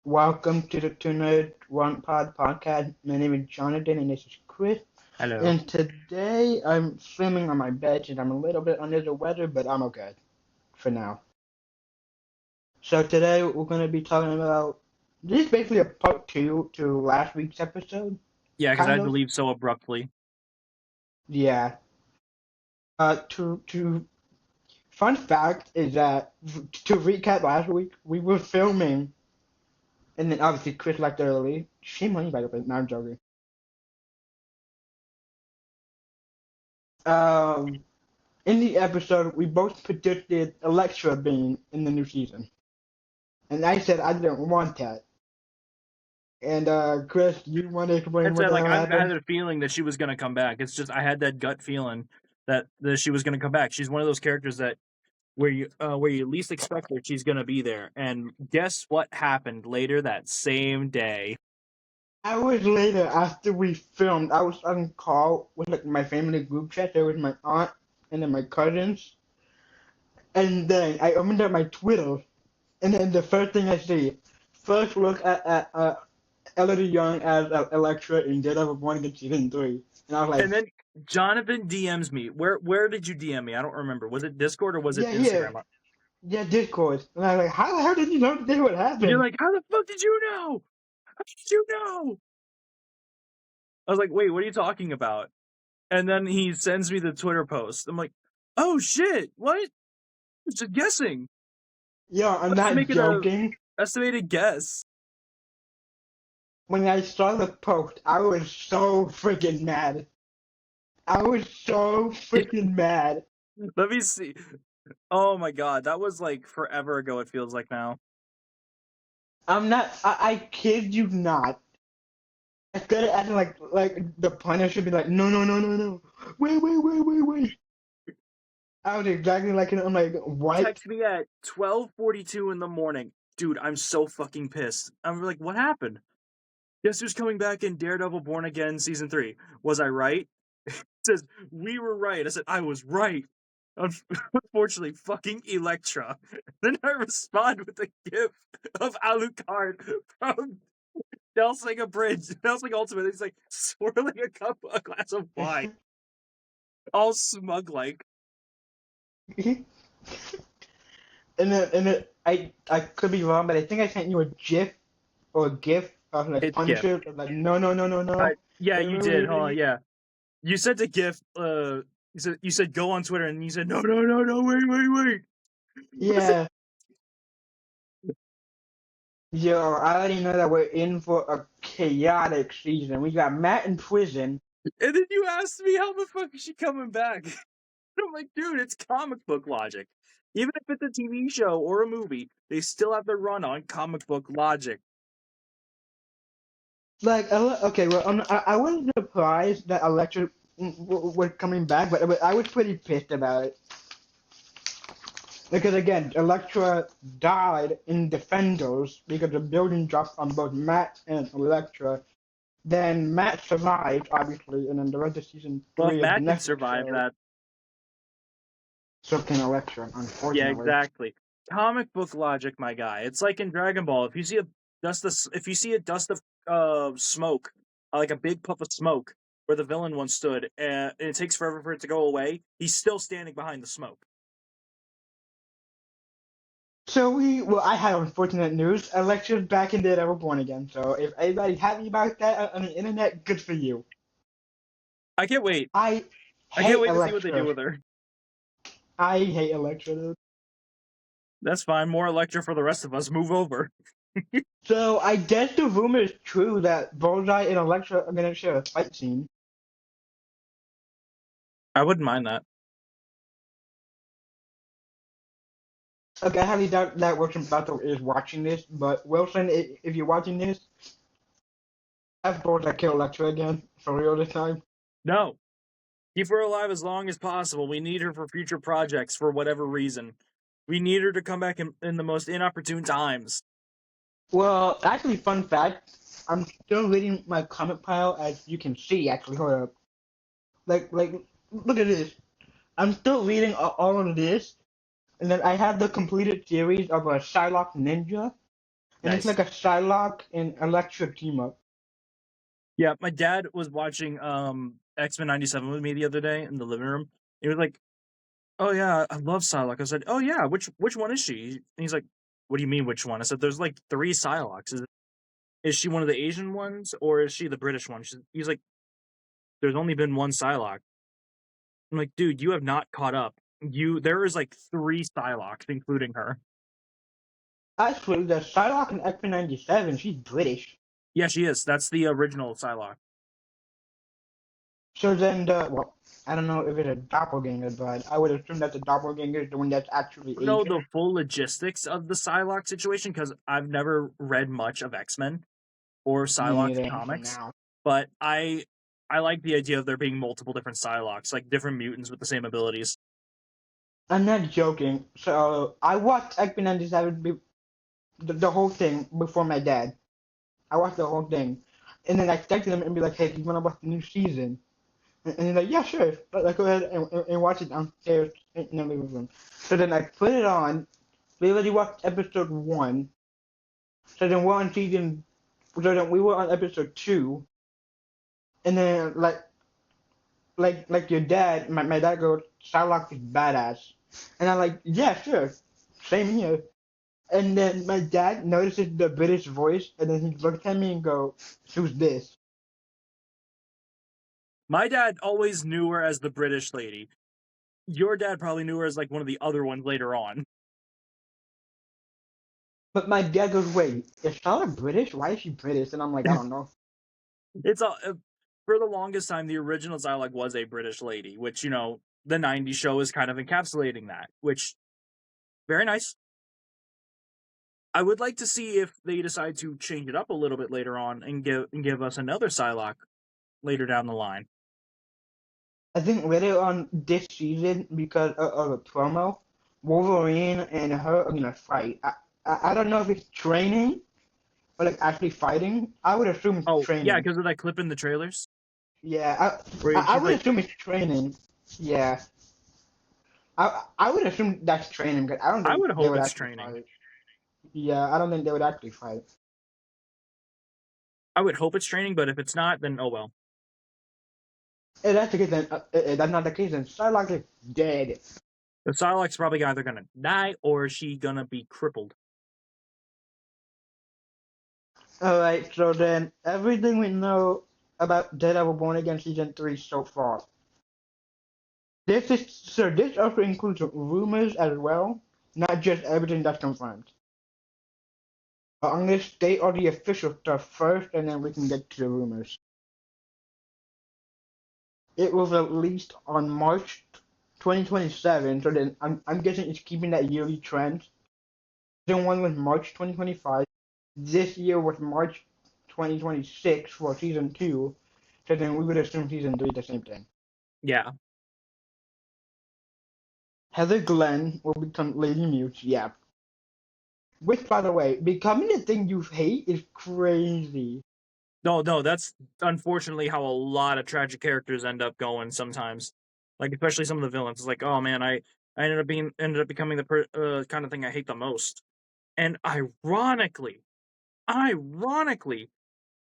Welcome to the Two Nerd One Pod podcast. My name is Jonathan and this is Chris. Hello. And today I'm filming on my bed and I'm a little bit under the weather, but I'm okay for now. So today we're going to be talking about this is basically a part two to last week's episode, Yeah, because I kind had to of. leave so abruptly. Yeah. To fun fact is that to recap last week, we were filming, and then obviously Chris left early. Shame on you, by the way. No, I'm joking. Um, in the episode, we both predicted Elektra being in the new season, and I said I didn't want that. And Chris, you want to explain It what said the like hell I had happened? a feeling that she was gonna come back. It's just I had that gut feeling that she was gonna come back. She's one of those characters that where you least expect her, she's gonna be there. And guess what happened later that same day? Hours later, after we filmed, I was on call with like my family group chat. There was my aunt and then my cousins, and then I opened up my Twitter, and then the first thing I see, first look at Elodie Young as Elektra in Daredevil Born Again season 3, and I was And like, then Jonathan DMs me. Where did you DM me? I don't remember. Was it Discord or was it yeah, yeah, Instagram? yeah, Discord, and I was like, how the hell did you know this would You're happen? like, how the fuck did you know? How did you know? I was like, wait, what are you talking about? And then he sends me the Twitter post. I'm like, oh shit, what? Just guessing. Yo, I'm Let's not make it a joking. estimated guess. When I saw the post, I was so freaking mad. I was so freaking mad. Let me see. Oh my god, that was like forever ago. It feels like now. I'm not. I kid you not. I started acting like the Punisher should be like, no, no, no, no, no. Wait. I was exactly like it. I'm like, what? Text me at 12:42 in the morning, dude. I'm so fucking pissed. I'm like, what happened? Guess who's coming back in Daredevil Born Again season 3? Was I right? It says we were right. I said I was right. Unfortunately, fucking Elektra. Then I respond with a gif of Alucard from Helsing Bridge, Helsing Ultimate. He's like swirling a glass of wine, all smug like. I could be wrong, but I think I sent you a GIF or a GIF of like It's GIF. Punisher. Like, no, no, no, no, no. Yeah, Wait, you wait, did. wait, Huh? wait. Yeah, you sent a GIF. You said go on Twitter, and you said no, wait. Yeah. Yo, I already know that we're in for a chaotic season. We got Matt in prison. And then you asked me how the fuck is she coming back? I'm like, dude, it's comic book logic. Even if it's a TV show or a movie, they still have to run on comic book logic. Like, okay, well, I wasn't surprised that Electra was coming back, but I was pretty pissed about it. Because again, Electra died in Defenders because the building dropped on both Matt and Electra. Then Matt survived, obviously, and then the rest of season Well, if 3 of the Matt can Netflix survive show, that, so can Electra, yeah, unfortunately. exactly. Comic book logic, my guy. It's like in Dragon Ball. If you see a dust of smoke, like a big puff of smoke where the villain once stood, and it takes forever for it to go away, he's still standing behind the smoke. So well, I had unfortunate news. Electra's back in Daredevil Born Again. So if anybody's happy about that on the internet, good for you. I can't wait. I I can't hate wait to see what they do Electra. with her. I hate Electra, dude. That's fine. More Electra for the rest of us. Move over. So I guess the rumor is true that Bullseye and Electra are gonna share a fight scene. I wouldn't mind that. Okay, I highly doubt that Wilson Battle is watching this, but Wilson, if you're watching this, have Bullseye kill Electra again for real this time. No. Keep her alive as long as possible. We need her for future projects for whatever reason. We need her to come back in the most inopportune times. Well, actually, fun fact, I'm still reading my comic pile, as you can see. Actually, hold up. Like, look at this. I'm still reading all of this, and then I have the completed series of a Shylock Ninja. and it's Nice. like a Psylocke and Elektra team up. Yeah, my dad was watching X-Men 97 with me the other day in the living room. He was like, "Oh yeah, I love Psylocke." I said, "Oh yeah, which one is she?" And he's like, "What do you mean which one?" I said, "There's like three Psylocks. Is she one of the Asian ones or is she the British one?" He's like, "There's only been one Psylocke." I'm like, "Dude, you have not caught up. There is like three Psylocks, including her." Actually, the Psylocke in X-Men 97, she's British. Yeah, she is. That's the original Psylocke. So then well, I don't know if it's a doppelganger, but I would assume that the doppelganger is the one that's actually Know Asian. the full logistics of the Psylocke situation because I've never read much of X-Men or Me Psylocke neither for comics, now. but I like the idea of there being multiple different Psylocks, like different mutants with the same abilities. I'm not joking. So I watched X-Men 97 the whole thing before my dad. I watched the whole thing. And then I texted him and be like, hey, do you want to watch the new season? And he's like, yeah, sure. Like, go ahead and watch it downstairs in the living room. So then I put it on. We already watched episode 1. So then we're on season. So then we were on episode 2. And then, like your dad, my dad goes, Shylock is badass. And I'm like, yeah, sure. Same here. And then my dad notices the British voice, and then he looks at me and goes, who's this? My dad always knew her as the British lady. Your dad probably knew her as like one of the other ones later on. But my dad goes, wait, is Charlotte British? Why is she British? And I'm like, I don't know. It's a For the longest time, the original Psylocke was a British lady, which the '90s show is kind of encapsulating that. Which very nice. I would like to see if they decide to change it up a little bit later on and give us another Psylocke later down the line. I think later on this season, because of a promo, Wolverine and her are gonna fight. I don't know if it's training or like actually fighting. I would assume it's Oh yeah, training. because of that clip in the trailers Yeah, where I she's would like, assume it's training. Yeah, I would assume that's training, but I don't I think would they hope would it's actually training. fight. Yeah, I don't think they would actually fight. I would hope it's training, but if it's not, then oh well. If that's the case, then if that's not the case, then Psylocke is dead. The Psylocke's probably either gonna die or she gonna be crippled. Alright, so then everything we know about Daredevil Born Again season 3 so far. This also includes rumors as well, not just everything that's confirmed. I'm gonna state all the official stuff first, and then we can get to the rumors. It was released on March 2027, so then I'm guessing it's keeping that yearly trend. Season 1 was March 2025. This year was March 2026 for season 2, so then we would assume season 3 is the same thing. Yeah. Heather Glenn will become Lady Mute, yeah. Which, by the way, becoming the thing you hate is crazy. No, that's unfortunately how a lot of tragic characters end up going sometimes. Like especially some of the villains. It's like, oh man, I ended up becoming the kind of thing I hate the most. And ironically,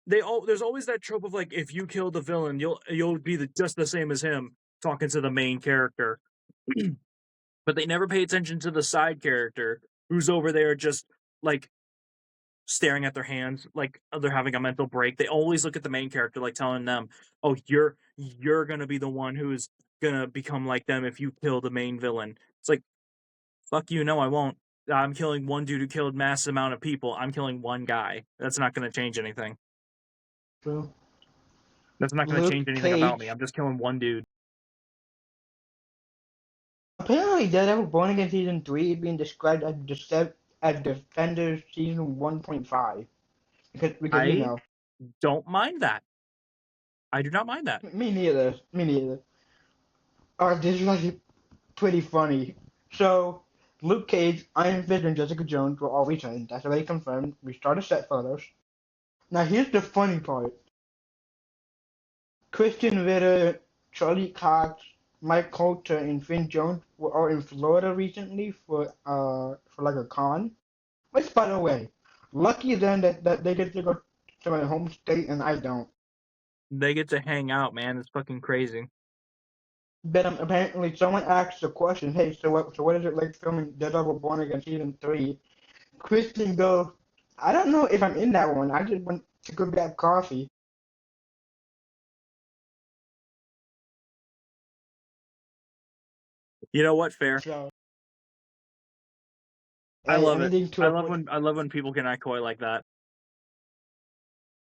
there's always that trope of like if you kill the villain, you'll be just the same as him talking to the main character. But they never pay attention to the side character who's over there just like staring at their hands like they're having a mental break. They always look at the main character like telling them, "Oh, you're gonna be the one who's gonna become like them if you kill the main villain." It's like, fuck you, no, I won't. I'm killing one dude who killed mass amount of people. I'm killing one guy. That's not gonna change anything. True. That's not gonna change Luke anything about me. Cage. I'm just killing one dude. Apparently, Daredevil Born Again season 3 is being described as Defenders season 1.5 because you I know. don't mind that. I do not mind that. Me neither. Me neither. This is actually pretty funny. So, Luke Cage, Iron Fist, and Jessica Jones will all return. That's already confirmed. We started set photos. Now, here's the funny part. Christian Ritter, Charlie Cox, Mike Coulter, and Finn Jones were all in Florida recently for like a con. Which, by the way, Lucky then that they get to go to my home state and I don't. They get to hang out, man. It's fucking crazy. But apparently someone asked the question, hey, so what is it like filming Daredevil Born Again season 3? Kristen goes, I don't know if I'm in that one. I just went to go grab coffee. You know what? Fair. So, I hey, love it. anything to avoid. I love when people can act coy like that.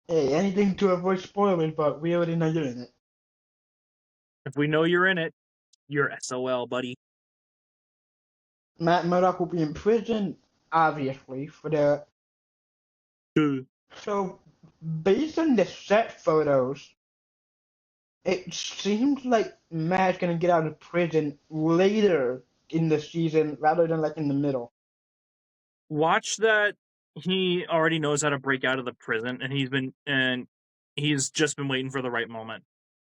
Hey, anything to avoid spoilers, but we already know you're in it. If we know you're in it, you're SOL, buddy. Matt Murdock will be in prison, obviously, for the. So, based on the set photos, it seems like Matt's gonna get out of prison later in the season rather than like in the middle. Watch that. He already knows how to break out of the prison, and he's just been waiting for the right moment.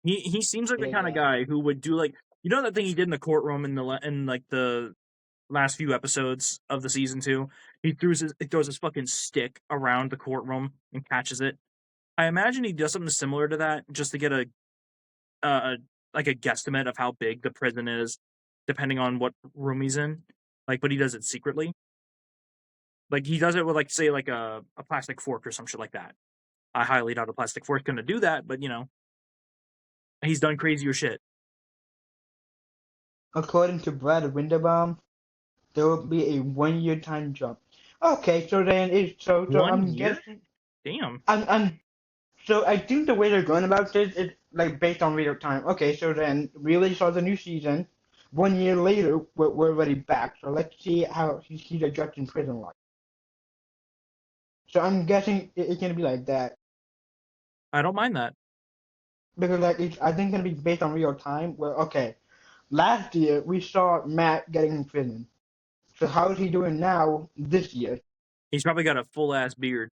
He seems like the kind of Yeah. guy who would do like that thing he did in the courtroom in like the last few episodes of the season 2. He throws his fucking stick around the courtroom and catches it. I imagine he does something similar to that just to get a like a guesstimate of how big the prison is, depending on what room he's in. Like, but he does it secretly. Like he does it with like say like a plastic fork or some shit like that. I highly doubt a plastic fork's gonna do that, but he's done crazier shit. According to Brad Winderbaum, there will be a 1 year time jump. Okay, so then it's so One I'm year? guessing Damn. I'm so I think the way they're going about this is like based on real time. Okay, so then we really saw the new season. 1 year later, we're already back. So let's see how he's adjusting prison life. So I'm guessing it's gonna be like that I don't mind that. because like I think it's gonna be based on real time. Where okay, last year we saw Matt getting in prison. So how is he doing now this year? He's probably got a full ass beard.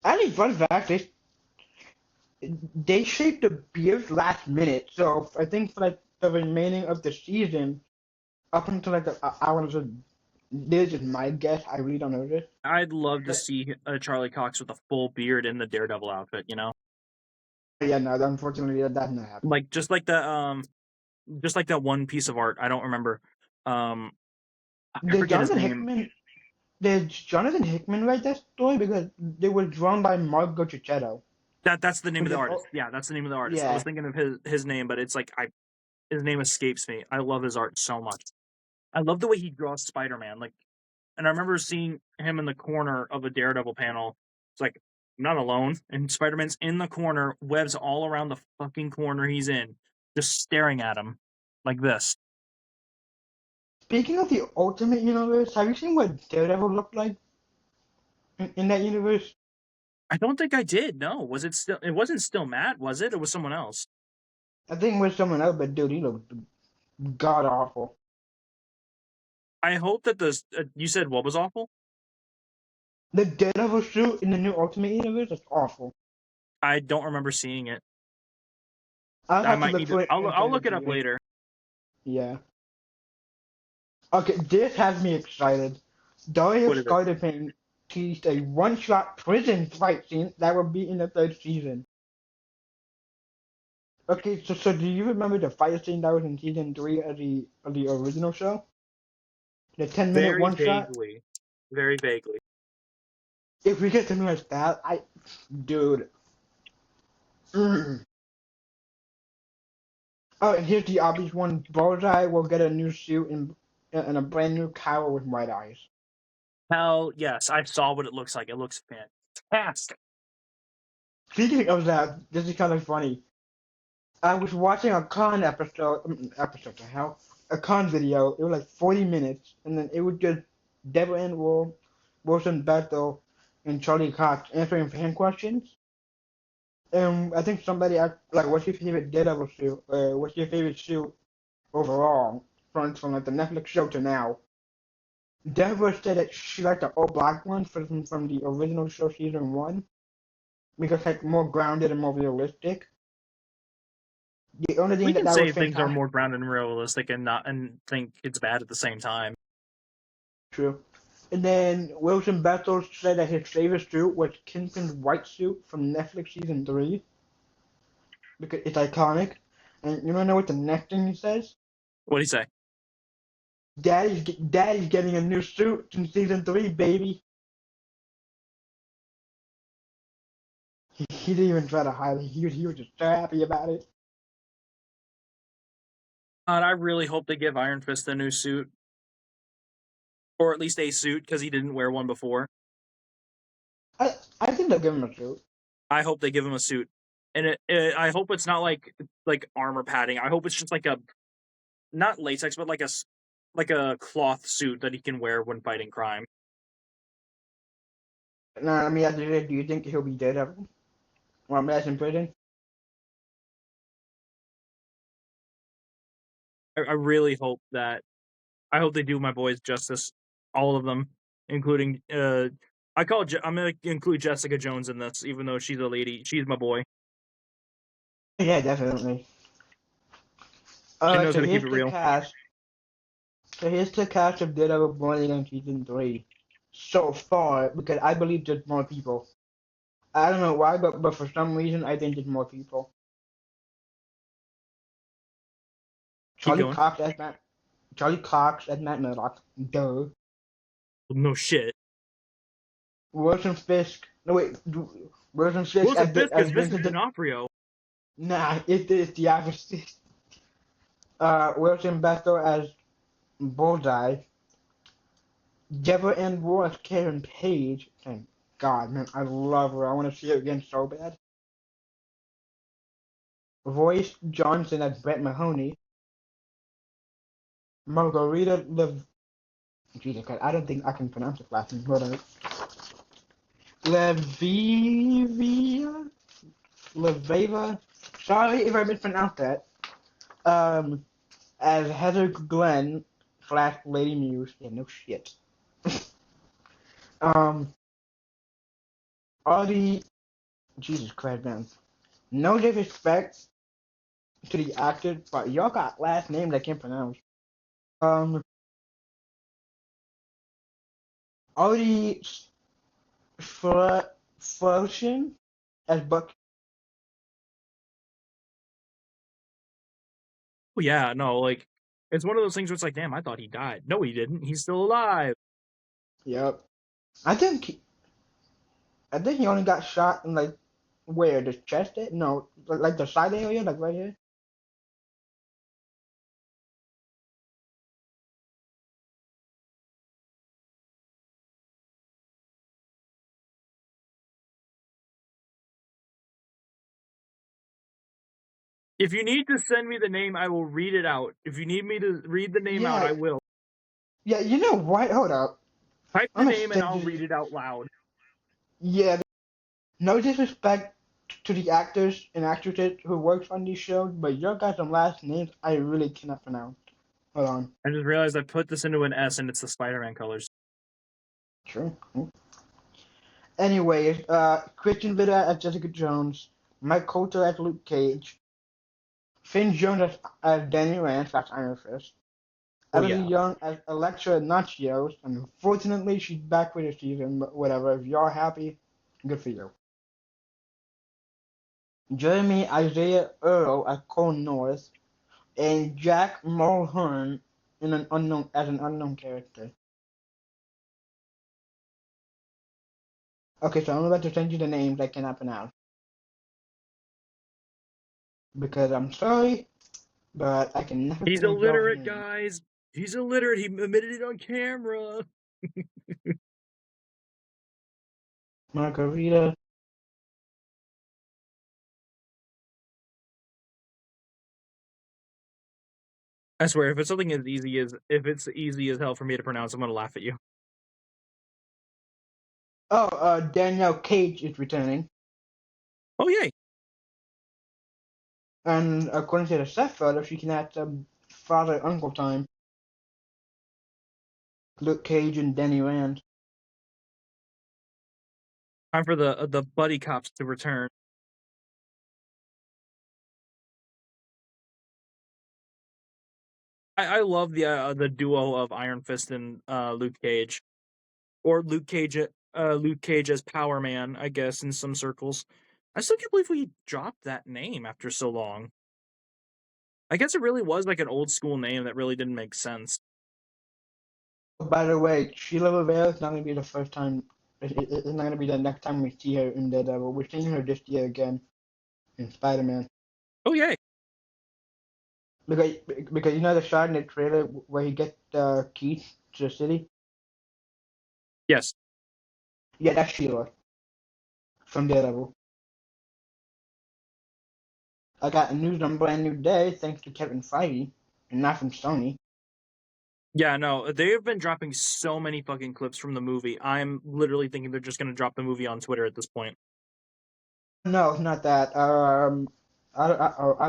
Actually, fun fact, they shaved the beard last minute. So I think for like the remaining of the season, up until like I want to. This is my guess. I really don't know this. I'd love to But see Charlie Cox with a full beard in the Daredevil outfit. yeah, no, unfortunately that's not happening. Like just like that one piece of art. I don't remember. Um, I Did forget his Jonathan name. Hickman? Did Jonathan Hickman write that story because they were drawn by Marco Cicchetto? That's the name of the Because artist. Yeah, that's the name of the artist. I was yeah, thinking of his name, but it's like his name escapes me. I love his art so much. I love the way he draws Spider-Man. Like, and I remember seeing him in the corner of a Daredevil panel. It's like I'm not alone, and Spider-Man's in the corner, webs all around the fucking corner he's in, just staring at him like this. speaking of the Ultimate Universe, have you seen what Daredevil looked like in that universe? I don't think I did. No, was it still? It wasn't still Matt, was it? It was someone else. I think it was someone else, but dude, he looked god awful. I hope that the you said what was awful. The Daredevil suit in the new Ultimate Universe is awful. I don't remember seeing it. I'll I have to might look need to. for it and I'll send look it it to up you. later. Yeah. Okay, this has me excited. Dario What is it? Scardapane teased a one-shot prison fight scene that will be in the third season. Okay, so do you remember the fight scene that was in season 3 of the original show? The 10-minute Very one shot? vaguely. Very vaguely. If we get something like that, dude. Mm. Oh, and here's the obvious one. Bullseye will get a new suit and a brand new cowl with white eyes. Hell yes, I saw what it looks like. It looks fantastic. Speaking of that, this is kind of funny. I was watching a con episode the hell, a con video. It was like 40 minutes, and then it was just Deborah Ann Wool, Wilson Bethel, and Charlie Cox answering fan questions. And I think somebody asked, like, what's your favorite Daredevil suit? What's your favorite suit overall from like the Netflix show to now? Deborah said that she liked the all black one from the original show season 1 because like more grounded and more realistic. The only thing We can that was say things are fantastic. more grounded and realistic and not and think it's bad at the same time. True. And then Wilson Bethel said that his favorite suit was Kingpin's white suit from Netflix season 3 because it's iconic. And you wanna know what the next thing he says? What'd he say? Daddy's getting a new suit in season 3, baby. He didn't even try to hide it. He was just so happy about it. And I really hope they give Iron Fist a new suit, or at least a suit, because he didn't wear one before. I think they'll give him a suit. I hope they give him a suit, and I hope it's not like armor padding. I hope it's just like a not latex, but like a cloth suit that he can wear when fighting crime. No, I mean, do you think he'll be Daredevil? Or I'm in prison? I really hope that I hope they do my boys justice, all of them, including I'm gonna include Jessica Jones in this, even though she's a lady. She's my boy. Yeah, definitely. She Alright, knows how to keep it real. So here's the cast of Daredevil Born Again season 3 so far, because I believe there's more people. I don't know why, but for some reason I think there's more people. Keep Charlie going. Cox as Matt. Charlie Cox as Matt Murdock. Duh. No shit. Wilson Fisk. No wait. Wilson Fisk Wilson Fisk as is Vincent Vincent. D'Onofrio. Nah, it's the opposite. Wilson Bethel as Bullseye. Deborah Ann Moore as Karen Page. Thank God, man, I love her. I want to see her again so bad. Royce Johnson as Brett Mahoney. Margarita Lev. Jesus Christ, I don't think I can pronounce it last name. Hold on. Levivia? Leveva? Sorry if I mispronounced that. As Heather Glenn slash Lady Muse. Yeah, no shit. um, Audie. Jesus Christ, man. No disrespect to the actors, but y'all got last names I can't pronounce. Um, Audie Frotion as Buck. Oh yeah, no, like it's one of those things where it's like, damn, I thought he died. No, he didn't. He's still alive. Yep. I think he only got shot in like where the chest? No, like the side area, like right here. If you need to send me the name, I will read it out. If you need me to read the name out, Yeah, I will. yeah. You know what? Hold up. Type the I'm gonna name and send I'll you. read it out loud. Yeah. No disrespect to the actors and actresses who works on these shows, but y'all got some last names I really cannot pronounce. Hold on. I just realized I put this into an S and it's the Spider-Man colors. True. Anyways, Christian Bale as Jessica Jones, Mike Coulter as Luke Cage, Finn Jones as Danny Rand, that's Iron Fist, Oh Emily yeah. Young as Elektra Nachios, and unfortunately she's back for the season, but whatever. If y'all happy, good for you. Jeremy Isaiah Earl as Cole North, and Jack Mulhern as an unknown character. Okay, so I'm about to send you the names I cannot pronounce because I'm sorry, but I can never He's pronounce y'all's illiterate, names. guys. He's illiterate. He admitted it on camera. Margarita. I swear, if it's easy as hell for me to pronounce, I'm gonna laugh at you. Oh, Danielle Cage is returning, Oh yay! and according to the set photo, she can add some father uncle time. Luke Cage and Danny Rand. Time for the buddy cops to return. I love the duo of Iron Fist and Luke Cage. or Luke Cage as Power Man, I guess, in some circles. I still can't believe we dropped that name after so long. I guess it really was like an old school name that really didn't make sense. By the way, Sheila Rivera is not going to be the first time. It's not going to be the next time we see her in Daredevil. We're seeing her this year again in Spider-Man. Oh yay! Because because you know the shot in the trailer where he gets the keys to the city. Yes. Yeah, that's Sheila from Daredevil. I got news on Brand New Day thanks to Kevin Feige, and not from Sony. Yeah, no, they have been dropping so many fucking clips from the movie. I'm literally thinking they're just gonna drop the movie on Twitter at this point. No, it's not that. I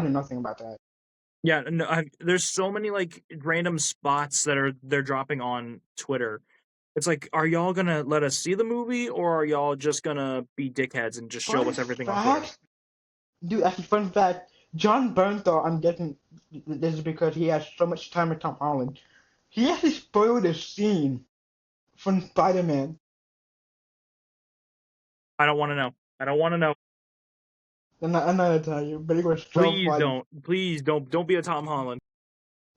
know nothing about that. Yeah, no, there's so many like random spots that they're dropping on Twitter. It's like, are y'all gonna let us see the movie, or are y'all just gonna be dickheads and just show Fun us everything on Twitter? fact, dude. Actually, fun fact. John Bernthal, I'm guessing this is because he has so much time with Tom Holland. He actually spoiled a scene from Spider-Man. I don't want to know. I don't want to know. I'm not gonna tell you, but it was so Please funny. don't. Please don't be a Tom Holland.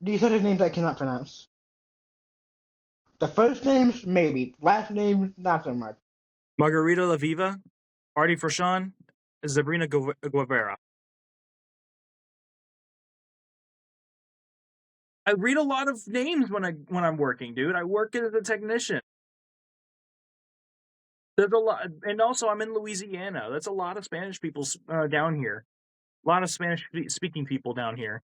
These are the names I cannot pronounce. The first names, maybe. Last names, not so much. Margarita La Viva, Artie Frashon, Sabrina Guevara. I read a lot of names when I'm working, dude. I work as a technician. There's a lot, and also I'm in Louisiana. That's a lot of Spanish people down here. A lot of Spanish speaking people down here.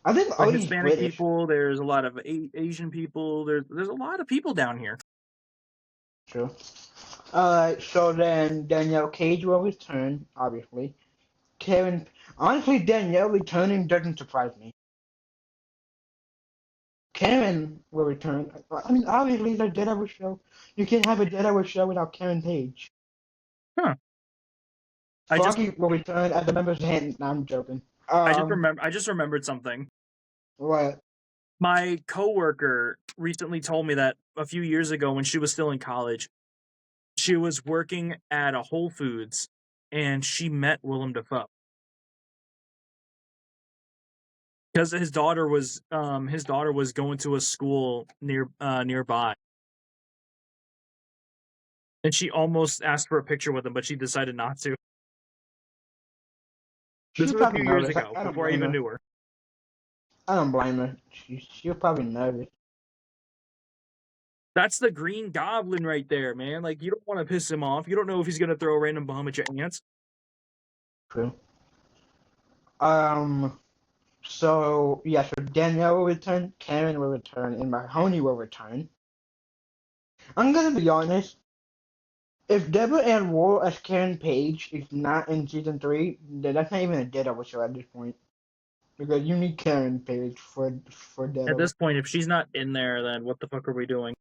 I think Like Odie's Hispanic British. people. There's a lot of Asian people. There's a lot of people down here. True. So then Danielle Cage will return, obviously. Karen, honestly, Danielle returning doesn't surprise me. Karen will return. I mean, obviously, the Daredevil show. You can't have a Daredevil show without Karen Page. Huh. I just Foggy will return as a member of the hand. No, I'm joking. I just remembered something. What? My coworker recently told me that a few years ago when she was still in college, she was working at a Whole Foods and she met Willem Dafoe. Because his daughter was going to a school nearby. And she almost asked for a picture with him, but she decided not to. This She's was a probably few years nervous. ago, I don't before I blame even her. knew her. I don't blame her. She'll probably nervous. That's the Green Goblin right there, man. Like, you don't want to piss him off. You don't know if he's gonna throw a random bomb at your ants. True. So yeah, so Danielle will return, Karen will return, and Mahoney will return. I'm gonna be honest. If Deborah Ann Wool as Karen Page is not in season 3, then that's not even a Daredevil show at this point. Because you need Karen Page for At Daredevil. this point, if she's not in there, then what the fuck are we doing?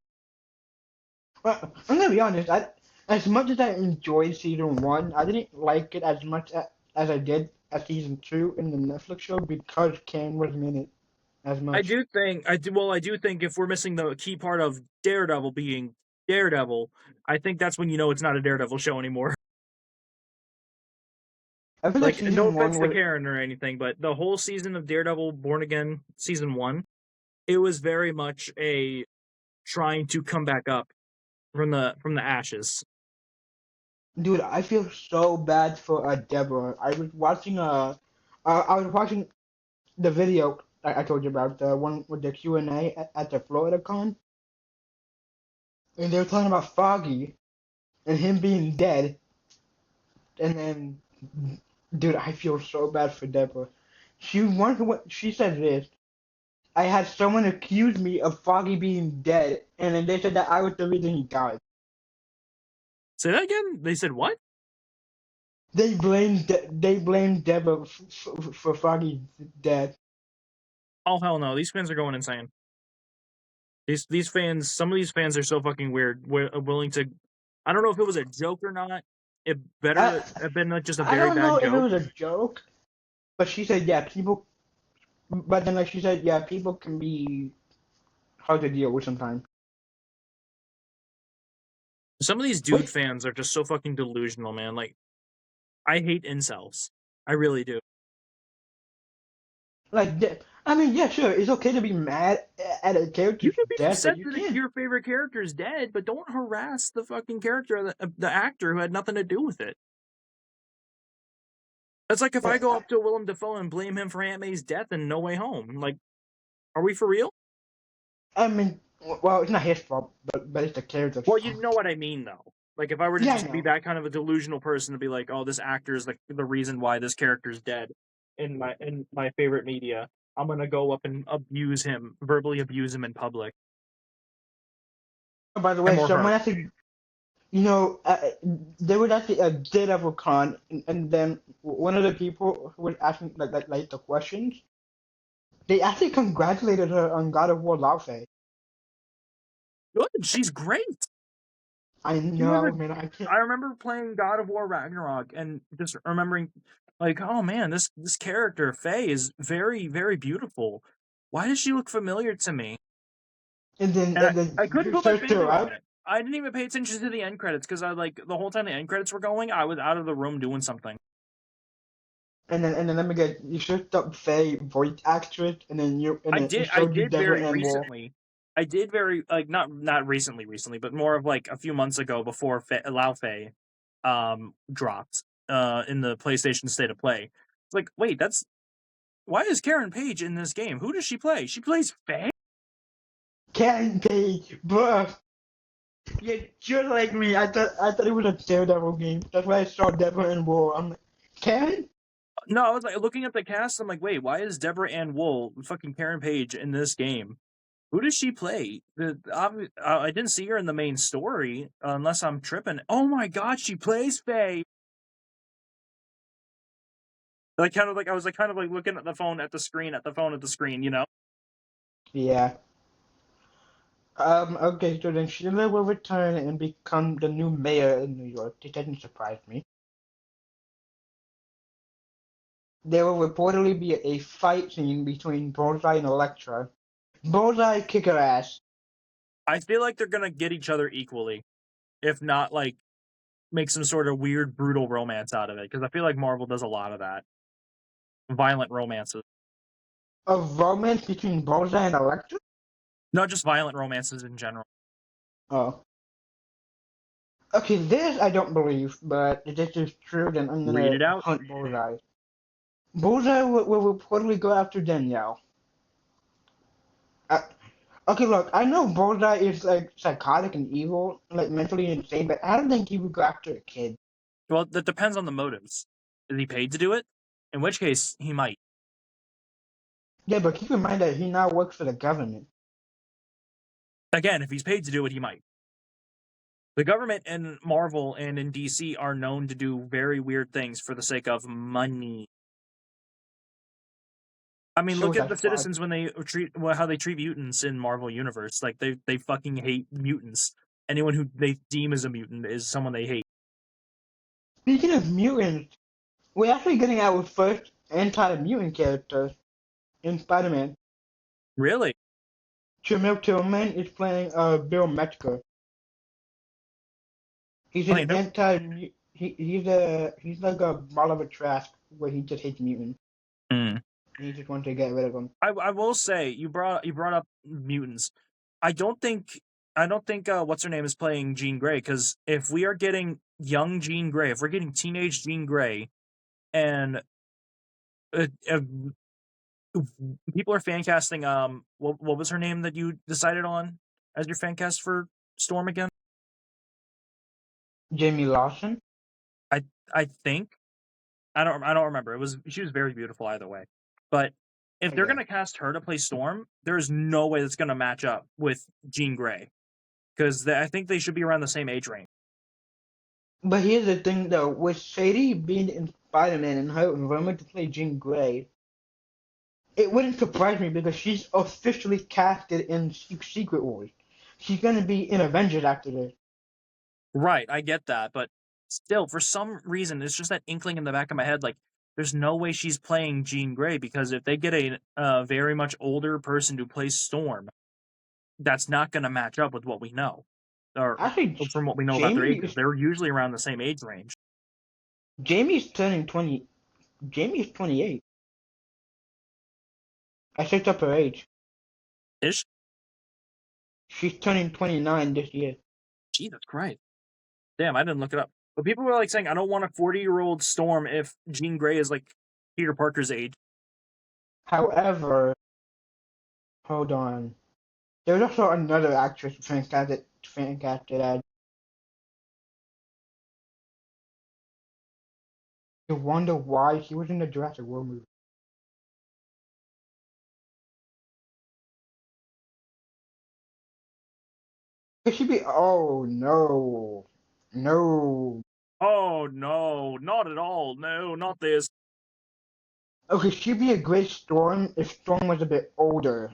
Well, I'm gonna be honest. As much as I enjoyed season 1, I didn't like it as much as I did at season 2 in the Netflix show because Karen wasn't in it as much. I do think if we're missing the key part of Daredevil being Daredevil, I think that's when you know it's not a Daredevil show anymore. I feel like Like, no season offense 1 to was. Karen or anything, but the whole season of Daredevil Born Again, season 1, it was very much a trying to come back up from the ashes. Dude, I feel so bad for Deborah. I was watching the video I told you about, the one with the Q&A at the Florida Con, and they were talking about Foggy and him being dead, and then, dude, I feel so bad for Deborah. She said this. I had someone accuse me of Foggy being dead, and then they said that I was the reason he died. Say that again? They said what? They blamed Deborah for Foggy's death. Oh hell no! These fans are going insane. These fans, some of these fans are so fucking weird. Willing to, I don't know if it was a joke or not. It better have been like just a I very don't know bad if it joke. was a joke, but she said, yeah, people. But then, like she said, yeah, people can be hard to deal with sometimes. Some of these dude fans are just so fucking delusional, man. Like, I hate incels. I really do. Like, I mean, yeah, sure, it's okay to be mad at a You character's can be death, but upset you that can't. your favorite character is dead, but don't harass the fucking character, the actor who had nothing to do with it. That's like if I go up to Willem Dafoe and blame him for Aunt May's death in No Way Home. Like, are we for real? I mean, well, it's not his fault, but it's the character's Well, you know fault. what I mean, though. Like, if I were to Yeah, I just be know. that kind of a delusional person to be like, "Oh, this actor is like the reason why this character's dead," in my favorite media, I'm gonna go up and abuse him, verbally abuse him in public, Oh, by the way, him or her. someone actually, you know, there was actually a Daredevil con, and then one of the people who was asking like the questions, they actually congratulated her on God of War Laufey. Good, she's great. I She was know, a. man. I can't. I remember playing God of War Ragnarok and just remembering, like, oh man, this character Faye is very very beautiful. Why does she look familiar to me? And then And and then I couldn't you put my searched her finger on up, it. I didn't even pay attention to the end credits because I like the whole time the end credits were going, I was out of the room doing something. and then let me get you searched up Faye voice actress, and then it I showed you did Devil very and Wolf. recently. I did very like not recently, but more of like a few months ago before Lao Fei dropped in the PlayStation State of Play. It's like, wait, that's why is Karen Page in this game? Who does she play? She plays Faye? Karen Page, bruh. Yeah, just like me. I thought it was a Daredevil game. That's why I saw Devil and Wolf. I'm like, Karen? No, I was like looking at the cast, I'm like, wait, why is Deborah Ann Wool fucking Karen Page in this game? Who does she play? I didn't see her in the main story, unless I'm tripping. Oh my god, she plays Faye. Like kind of like I was like kind of like looking at the phone at the screen at the phone at the screen, you know. Yeah. Okay, so then Sheila will return and become the new mayor in New York. This doesn't surprise me. There will reportedly be a fight scene between Bullseye and Elektra. Bullseye kick her ass. I feel like they're gonna get each other equally, if not like make some sort of weird brutal romance out of it. Because I feel like Marvel does a lot of that, violent romances, A romance between Bullseye and Elektra? not just violent romances in general. Oh. Okay, this I don't believe, but if this is true, then I'm Read gonna it out. hunt Bullseye. Bullseye will reportedly go after Danielle. I, okay, look, I know Bullseye is like psychotic and evil, like mentally insane, but I don't think he would go after a kid. Well, that depends on the motives. Is he paid to do it? In which case, he might. Yeah, but keep in mind that he now works for the government. Again, if he's paid to do it, he might. The government in Marvel and in DC are known to do very weird things for the sake of money. I mean, look at Suicide the Squad. citizens when they how they treat mutants in Marvel Universe. Like they fucking hate mutants. Anyone who they deem as a mutant is someone they hate. Speaking of mutants, we're actually getting our first anti-mutant character in Spider-Man. Really? Jamil Tillman is playing Bill Metzger. He's an Playing who? anti. He's like a Oliver Trask where he just hates mutants Mm. and he just wants to get rid of them. I will say you brought up mutants. I don't think what's her name is playing Jean Grey, because if we are getting young Jean Grey, if we're getting teenage Jean Grey, and uh, uh, people are fan casting what was her name that you decided on as your fan cast for Storm again? Jamie Lawson. I I think I don't remember. She was very beautiful either way. But if they're Yeah. gonna cast her to play Storm, there's no way that's gonna match up with Jean Grey, because I think they should be around the same age range. But here's the thing though, with Sadie being in Spider-Man and her rumored to play Jean Grey, it wouldn't surprise me because she's officially casted in Secret Wars. She's gonna be in Avengers after this. Right, I get that, but still, for some reason, it's just that inkling in the back of my head. Like, there's no way she's playing Jean Grey, because if they get a very much older person to play Storm, that's not going to match up with what we know. or Actually, from what we know about their ages. They're usually around the same age range. Jamie's turning 20. Jamie's 28. I searched up her age. Ish? She's turning 29 this year. Jesus Christ. Damn, I didn't look it up. But people were like saying, I don't want a 40-year-old Storm if Jean Grey is like Peter Parker's age. However, hold on. There's also another actress fan casted as. You wonder why she was in the Jurassic World movie. Could she be? Oh no, no. Oh, no, not at all. No, not this. Okay, she'd be a great Storm if Storm was a bit older.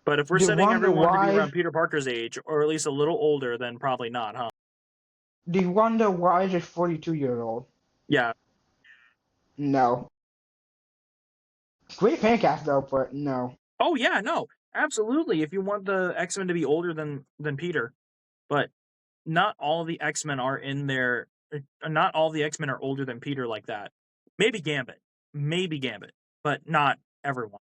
But if we're Do you setting wonder everyone to be why? around Peter Parker's age, or at least a little older, then probably not, huh? Do you wonder why is a 42-year-old? Yeah. No. Great fan cast though, but no. Oh, yeah, no. Absolutely. If you want the X-Men to be older than Peter. But not all the X-Men are in there. Not all the X-Men are older than Peter like that. Maybe Gambit. But not everyone.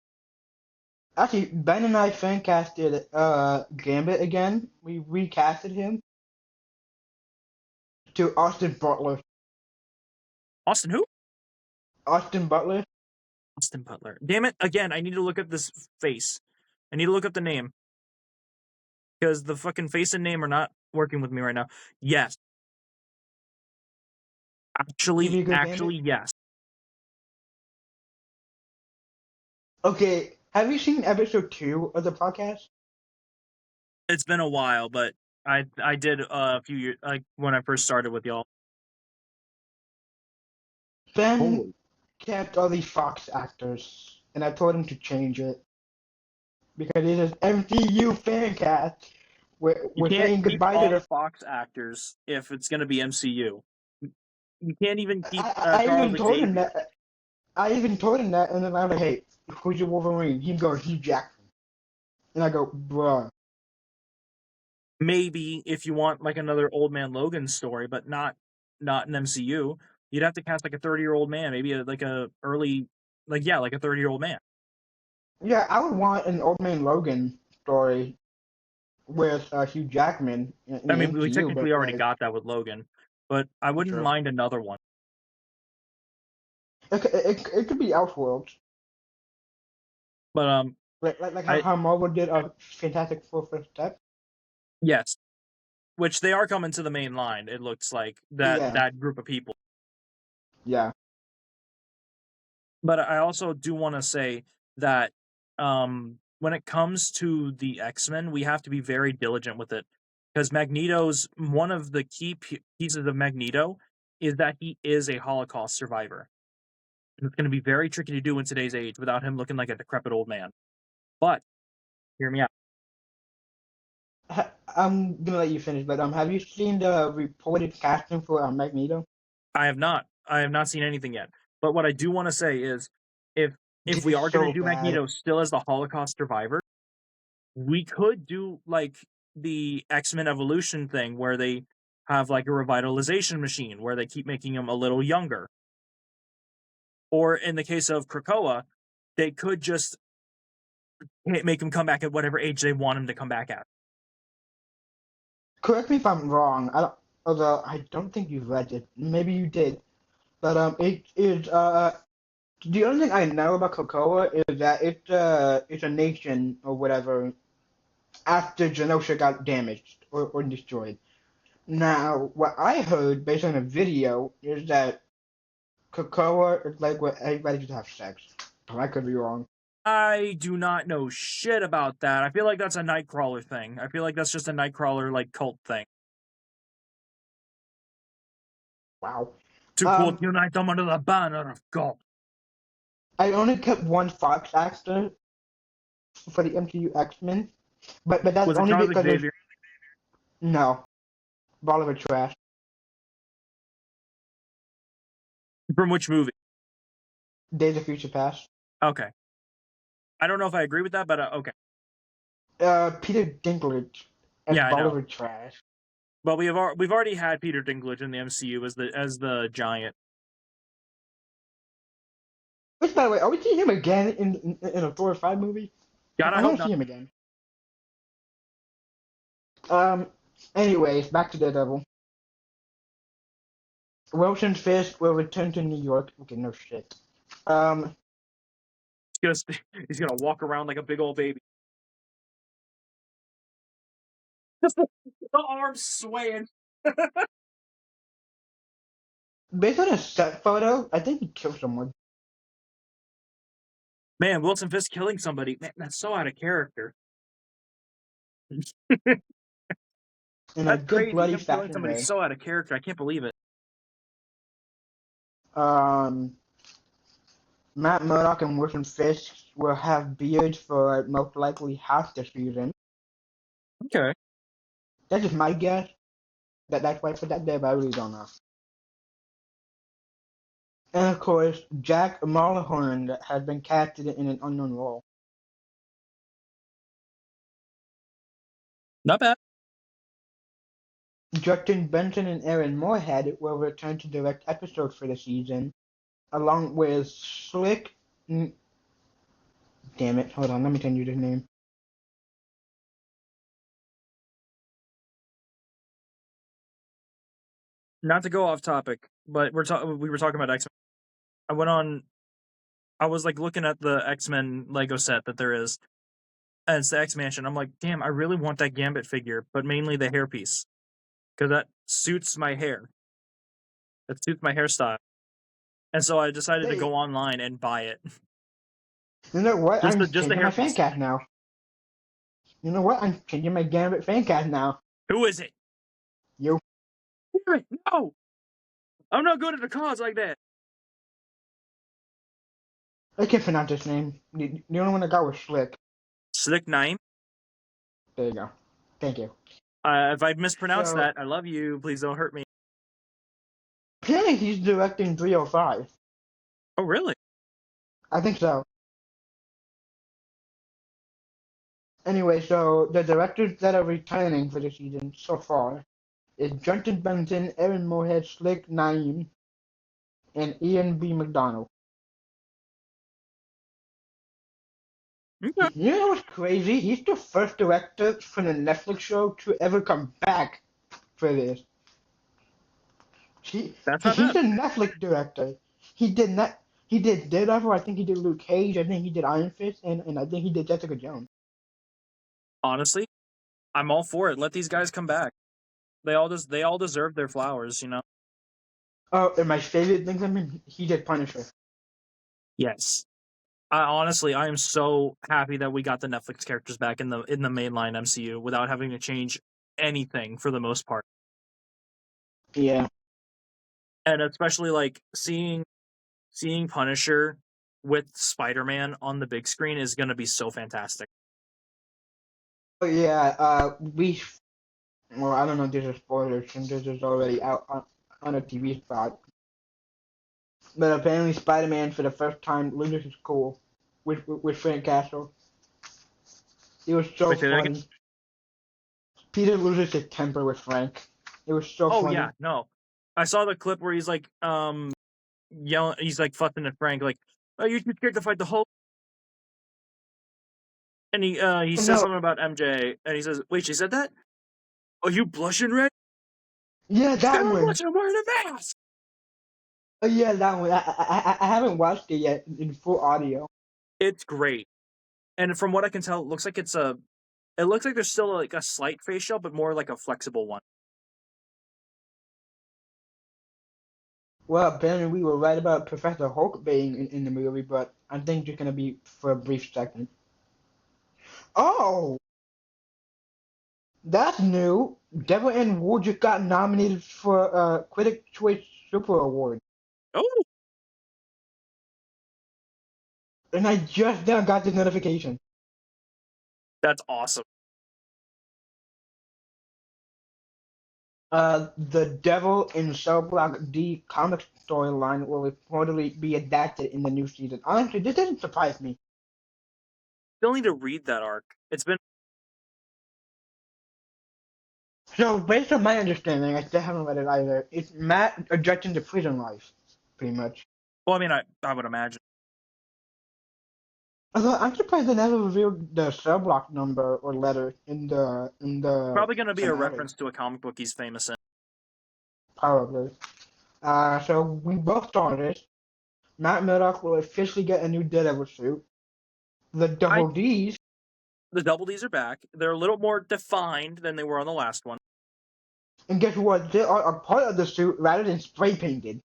Actually, Ben and I fan casted Gambit again. We recasted him to Austin Butler. Austin who? Austin Butler. Austin Butler. Damn it. Again, I need to look up this face. I need to look up the name. Because the fucking face and name are not working with me right now. Yes. Actually, yes. Okay, have you seen episode 2 of the podcast? It's been a while, but I did a few years, like when I first started with y'all. Ben kept all these Fox actors, and I told him to change it because it is MCU fan cast. We're saying goodbye to the Fox actors if it's going to be MCU. You can't even keep I Charles even told him Xavier. that. I even told him that, and then I was like, "Hey, who's your Wolverine?" He goes, "Hugh Jackman," and I go, "Bruh." Maybe if you want like another Old Man Logan story, but not an MCU, you'd have to cast like a 30-year-old man, maybe like a 30-year-old man. Yeah, I would want an Old Man Logan story with Hugh Jackman in the I mean, MCU, we technically but already like, got that with Logan, but I wouldn't sure. mind another one. It could be Elseworlds. But Like how Marvel did a Fantastic Four First Step. yes, which they are coming to the main line. It looks like that group of people. Yeah. But I also do want to say that when it comes to the X-Men, we have to be very diligent with it because Magneto's one of the key pieces of Magneto is that he is a Holocaust survivor. And it's going to be very tricky to do in today's age without him looking like a decrepit old man. But hear me out. I'm gonna let you finish, but have you seen the reported casting for Magneto? I have not. I have not seen anything yet. But what I do want to say is, if we are going to do Magneto still as the Holocaust survivor, we could do like the X-Men Evolution thing where they have like a revitalization machine where they keep making him a little younger. Or in the case of Krakoa, they could just make him come back at whatever age they want him to come back at. Correct me if I'm wrong. Although I don't think you read it. Maybe you did. But it is the only thing I know about Krakoa is that it's a nation or whatever after Genosha got damaged or destroyed. Now, what I heard based on a video is that Krakoa is like where everybody just have sex. But I could be wrong. I do not know shit about that. I feel like that's a Nightcrawler thing. I feel like that's just a Nightcrawler like cult thing. Wow. To unite them under the banner of God. I only kept one Fox actor for the MCU X-Men, but that's Was it only Charles because Xavier? No, Bolivar Trash. From which movie? Days of Future Past. Okay. I don't know if I agree with that, but okay. Peter Dinklage. and Yeah, I know. Bolivar trash. But we've already had Peter Dinklage in the MCU as the Giant. Which, by the way, are we seeing him again in a Thor 5 movie? God, I I hope want to not. see him again. Um. Anyways, back to Daredevil. Wilson Fisk will return to New York. Okay, no shit. He's gonna walk around like a big old baby. Just the arms swaying. Based on a set photo, I think he killed someone. Man, Wilson Fisk killing somebody. Man, that's so out of character. In a That's good crazy. bloody Him killing fashion somebody way. so out of character. I can't believe it. Matt Murdock and Wilson Fisk will have beards for most likely half the season. Okay. That's just my guess. That's why I put that there, but I really don't know. And of course, Jack Mulhorn has been casted in an unknown role. Not bad. Justin Benson and Aaron Moorhead will return to direct episodes for the season, along with Slick. Damn it! Hold on, let me tell you the name. Not to go off topic, but we were talking about X-Men. I was like looking at the X-Men Lego set that there is, and it's the X-Mansion. I'm like, damn, I really want that Gambit figure, but mainly the hairpiece, because that suits my hair. That suits my hairstyle. And so I decided to Hey, go online and buy it. you know what? Just I'm the changing my fan hairpiece. cast now. You know what? I'm changing my Gambit fan cast now. Who is it? You. Damn it, no! I'm not good at the cause like that. I can't pronounce his name. The only one I got was Slick. Slick Nine. There you go. Thank you. If I mispronounced So, that, I love you. Please don't hurt me. apparently he's directing 305. Oh, really? I think so. Anyway, so the directors that are returning for the season so far is Justin Benson, Aaron Moorhead, Slick Naim, and Ian B. McDonald. Okay. You know what's crazy? He's the first director for the Netflix show to ever come back for this. That's not He's bad. a Netflix director. He did not. He did Daredevil. I think he did Luke Cage. I think he did Iron Fist, and I think he did Jessica Jones. Honestly, I'm all for it. Let these guys come back. They all deserve their flowers, you know. Oh, and my favorite thing from him, he did Punisher. Yes. I am so happy that we got the Netflix characters back in the mainline MCU without having to change anything for the most part. Yeah. And especially like seeing Punisher with Spider-Man on the big screen is going to be so fantastic. Oh yeah. Well, I don't know if this is spoilers since this is already out on a TV spot. But apparently, Spider-Man for the first time loses his cool with Frank Castle. It was so Wait, say that again? funny. Peter loses his temper with Frank. It was so Oh funny. yeah, no. I saw the clip where he's like yelling, he's like fucking at Frank like, "Oh, you're too scared to fight the Hulk." And he says No, something about MJ, and he says, "Wait, she said that? Are you blushing red?" yeah, She said, that "I'm one. blushing. I'm wearing a mask." Oh yeah, that one. I haven't watched it yet in full audio. It's great, and from what I can tell, it looks like it looks like there's still like a slight facial, but more like a flexible one. Well, apparently we were right about Professor Hulk being in the movie, but I think it's gonna be for a brief second. Oh, that's new. Devil and Wool just got nominated for Critic Choice Super Award, Oh, and I just now got this notification. that's awesome. The Devil in Cell Block D comic storyline will reportedly be adapted in the new season. Honestly, this doesn't surprise me. Still need to read that arc. So based on my understanding, I still haven't read it either. It's Matt adjusting to prison life, pretty much. Well, I mean, I would imagine. Although I'm surprised they never revealed the cell block number or letter in the Probably going to be a finale. reference to a comic book he's famous in. Probably. So we both saw this. Matt Murdock will officially get a new Daredevil suit. The Double D's. The Double D's are back. They're a little more defined than they were on the last one. And guess what? They are a part of the suit rather than spray painted.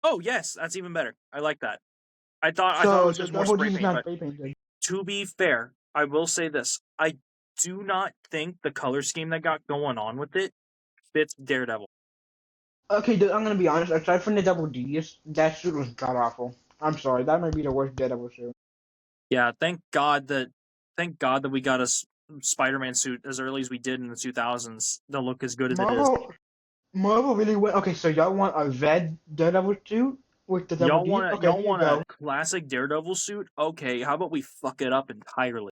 Oh yes, that's even better. I like that. I thought it So was the just more Double spray D's is paint, not but spray painted. to be fair, I will say this. I do not think the color scheme that got going on with it fits Daredevil. Okay, dude, I'm gonna be honest. Aside from the Double D's, that suit was god awful. I'm sorry, that might be the worst Daredevil suit. Yeah, thank God that we got a Spider-Man suit as early as we did in the 2000s. To look as good as it is. Marvel really went. Okay, so y'all want a red Daredevil suit with the Double D? Okay, Y'all here you want a go. classic Daredevil suit? Okay, how about we fuck it up entirely?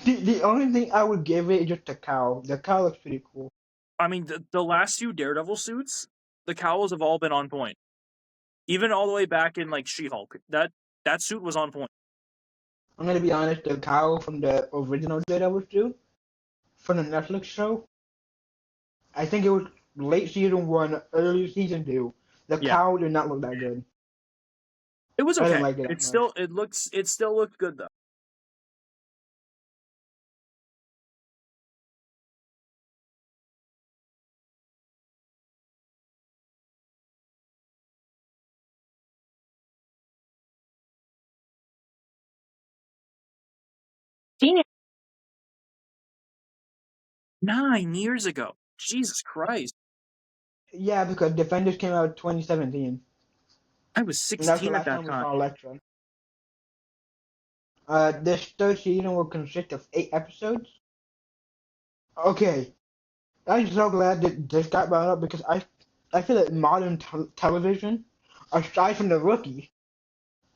The only thing I would give it is just the cowl. The cowl looks pretty cool. I mean, the last few Daredevil suits, the cowls have all been on point. Even all the way back in like She-Hulk, that suit was on point. I'm gonna be honest. The cowl from the original Daredevil suit from the Netflix show, I think it was late season one, early season two. The Yeah, cowl did not look that good. it was I didn't okay. like it that much. It still looked good though. Damn, 9 years ago. Jesus Christ, Yeah, because Defenders came out in 2017, I was and that was the 16 at last that time we time. saw Elektra. This third season will consist of 8 episodes. Okay, I'm so glad that this got brought up because I feel like modern television, aside from the rookie,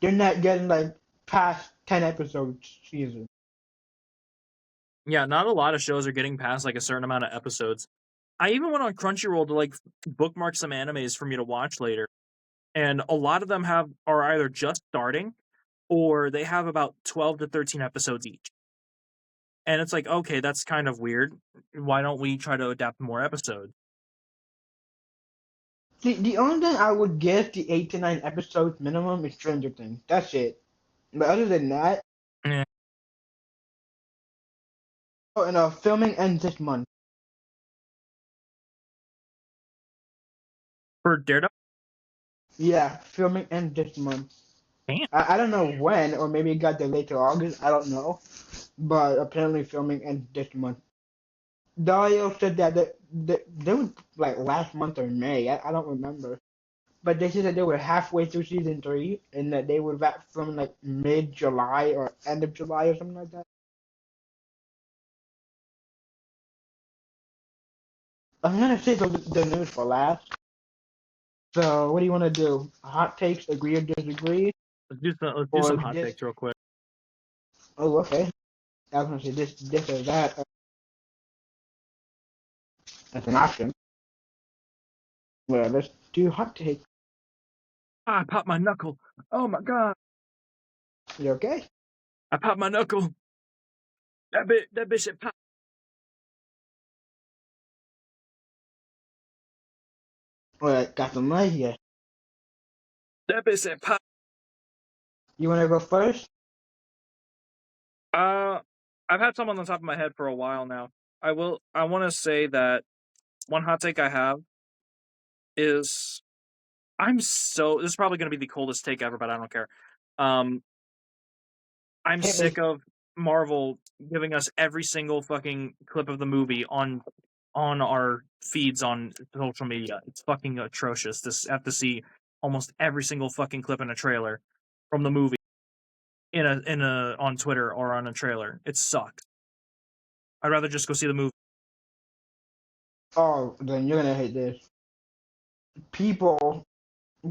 they're not getting like past 10 episodes season. Yeah, not a lot of shows are getting past like a certain amount of episodes. I even went on Crunchyroll to like bookmark some animes for me to watch later, and a lot of them are either just starting or they have about 12 to 13 episodes each. And it's like, okay, that's kind of weird. Why don't we try to adapt more episodes? The only thing I would give the 8 to 9 episodes minimum is Stranger Things. That's it. But other than that, Eh. oh, and filming ends this month. For Daredevil? Yeah, filming ends this month. Damn. I don't know when, or maybe it got delayed to August. I don't know, but apparently filming ends this month. Dario said that they were like last month or May. I don't remember. But they said that they were halfway through season three and that they would wrap from like mid July or end of July or something like that. I'm gonna save the news for last. So what do you want to do? Hot takes, agree or disagree, Let's do or some hot just takes real quick. oh okay. I was gonna say this or that. That's an option. Well, let's do hot take. Ah, I popped my knuckle. Oh my god. You okay? I popped my knuckle. That bitch had popped. Well, got some right here. That bitch had popped. You wanna go first? Uh, I've had some on the top of my head for a while now. I want to say that one hot take I have is this is probably going to be the coldest take ever, but I don't care. Um, I'm Hit sick me. of Marvel giving us every single fucking clip of the movie on our feeds on social media. It's fucking atrocious to have to see almost every single fucking clip in a trailer from the movie in a on Twitter or on a trailer. It sucks. I'd rather just go see the movie. Oh, then you're gonna hate this. People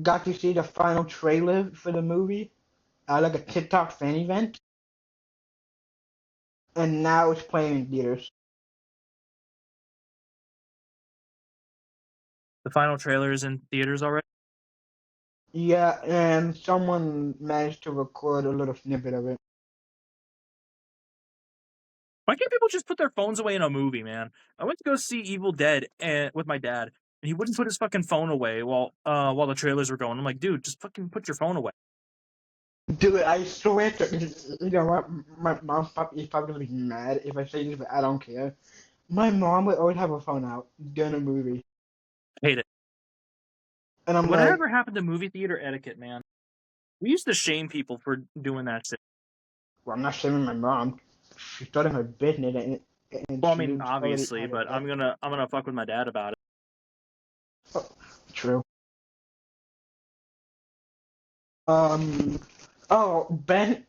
got to see the final trailer for the movie at like a TikTok fan event, and now it's playing in theaters. The final trailer is in theaters already. Yeah, and someone managed to record a little snippet of it. Why can't people just put their phones away in a movie, man? I went to go see Evil Dead with my dad, and he wouldn't put his fucking phone away while the trailers were going. I'm like, dude, just fucking put your phone away. Dude, I swear to you know what? My mom is probably gonna be mad if I say this, but I don't care. My mom would always have her phone out during a movie, I hate it. and I'm like, Whatever happened to movie theater etiquette, man? We used to shame people for doing that shit. well, I'm not shaming my mom. She's starting her business, and Well, I mean, she's already obviously, out of but I'm that. gonna fuck with my dad about it. Oh, true. Oh, Ben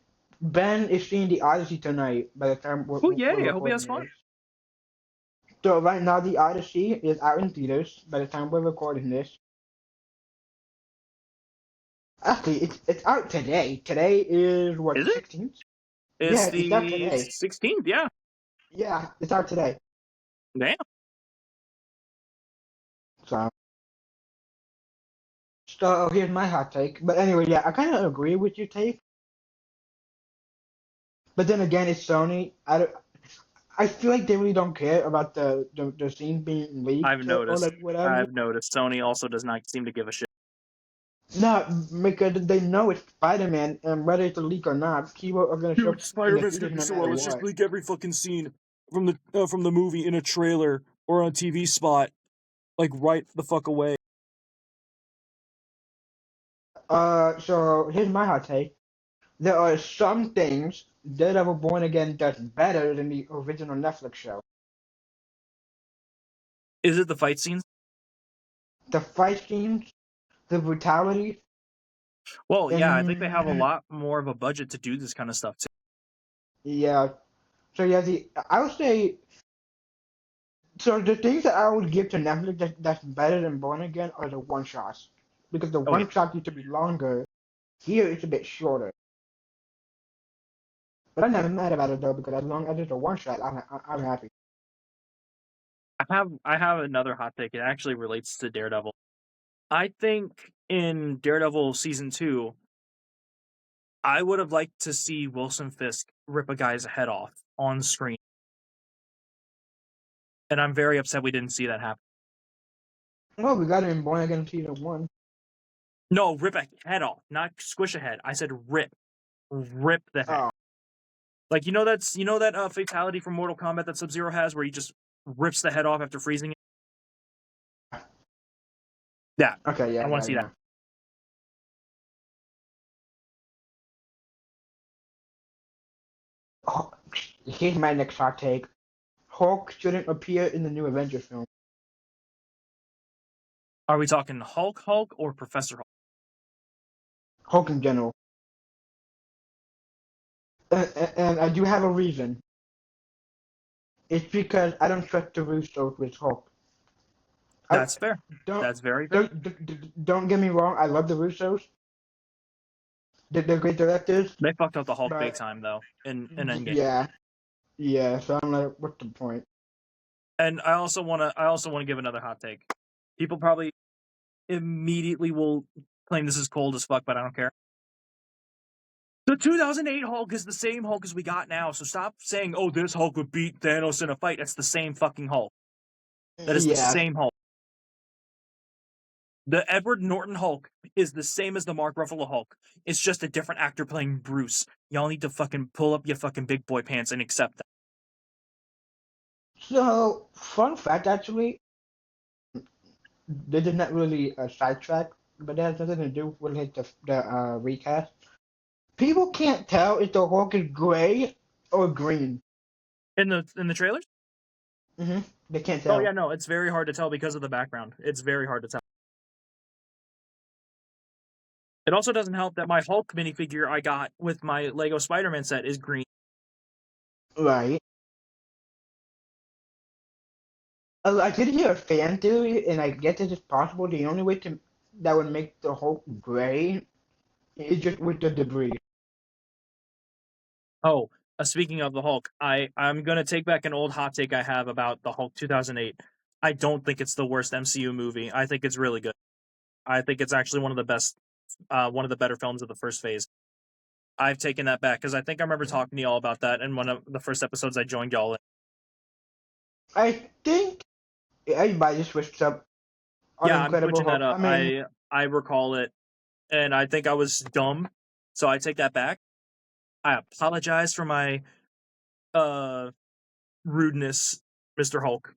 is seeing the Odyssey tonight. By the time Oh we're yay! I hope he has recording fun. this. So right now the Odyssey is out in theaters. By the time we're recording this, actually it's out today. Today is what, Is the it? 16th? It's Yeah, it's out the today. 16th. Yeah. Yeah, it's out today. Damn. So here's my hot take. But anyway, yeah, I kind of agree with your take. But then again, it's Sony. I feel like they really don't care about the scene being I've leaked or noticed. like whatever. I've noticed. Sony also does not seem to give a shit. No, because they know it's Spider-Man, and whether it's a leak or not, people are gonna show Dude, up in the Spider-Man's gonna theaters be no so matter well. Let's just what. leak every fucking scene from the movie in a trailer or on a TV spot, like right the fuck away. So here's my hot take. There are some things Daredevil Born Again does better than the original Netflix show. Is it the fight scenes? The fight scenes, the brutality, Well, yeah, I think they have a and lot more of a budget to do this kind of stuff too. yeah. So yeah, I would say so the things that I would give to Netflix that's better than Born Again are the one shots. Because the Oh yeah, one shot used to be longer. Here it's a bit shorter. But I'm never mad about it though, because as long as it's a one shot, I'm happy. I have another hot take. It actually relates to Daredevil. I think in Daredevil season 2, I would have liked to see Wilson Fisk rip a guy's head off on screen, and I'm very upset we didn't see that happen. Well, we got it in Born Again season one. No, rip a head off, not squish a head. I said rip the head. Oh, Like you know that fatality from Mortal Kombat that Sub-Zero has, where he just rips the head off after freezing it. Yeah, okay, I yeah, want yeah, to see that. yeah. Oh, here's my next hot take. Hulk shouldn't appear in the new Avengers film. Are we talking Hulk or Professor Hulk? Hulk in general. And I do have a reason. It's because I don't trust the Russos with Hulk. I That's fair. don't That's very fair. don't get me wrong. I love the Russos. They're great directors. They fucked up the Hulk big But time though in Endgame. yeah, yeah. So I'm like, what's the point? And I also want to give another hot take. People probably immediately will claim this is cold as fuck, but I don't care. The 2008 Hulk is the same Hulk as we got now, so stop saying, "Oh, this Hulk would beat Thanos in a fight." That's the same fucking Hulk. That is the Yeah. same Hulk. The Edward Norton Hulk is the same as the Mark Ruffalo Hulk. It's just a different actor playing Bruce. Y'all need to fucking pull up your fucking big boy pants and accept that. So fun fact, actually, they did not really sidetrack, but that has nothing to do with like the recast. People can't tell if the Hulk is gray or green. In the trailers? They can't Oh tell. yeah, no, it's very hard to tell because of the background. It's very hard to tell. It also doesn't help that my Hulk minifigure I got with my Lego Spider-Man set is green. Right. I did hear a fan theory, and I guess this is possible. The only way to that would make the Hulk gray is just with the debris. Oh, speaking of the Hulk, I'm gonna take back an old hot take I have about the Hulk 2008. I don't think it's the worst MCU movie. I think it's really good. I think it's actually one of the best, one of the better films of the first phase. I've taken that back because I think I remember talking to y'all about that in one of the first episodes I joined y'all in. I think everybody just switched up on Yeah, I'm Incredible switching that Hulk. up. I mean, I recall it, and I think I was dumb, so I take that back. I apologize for my rudeness, Mr. Hulk.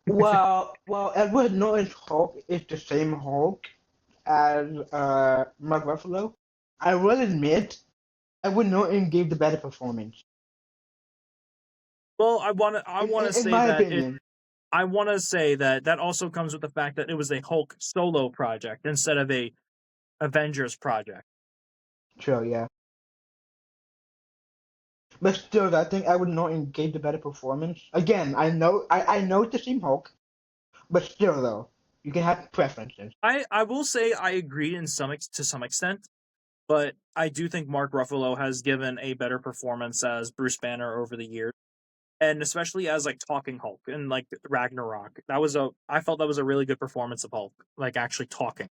well, Edward Norton's Hulk is the same Hulk as Mark Ruffalo. I will admit, Edward Norton gave the better performance, Well, I want to in say my that opinion. I want to say that that also comes with the fact that it was a Hulk solo project instead of a Avengers project. Sure, yeah. But still, I think Edward Norton gave the better performance. Again, I know it's the same Hulk, but still, though, you can have preferences. I will say I agree to some extent, but I do think Mark Ruffalo has given a better performance as Bruce Banner over the years, and especially as like talking Hulk and like Ragnarok. I felt that was a really good performance of Hulk, like actually talking.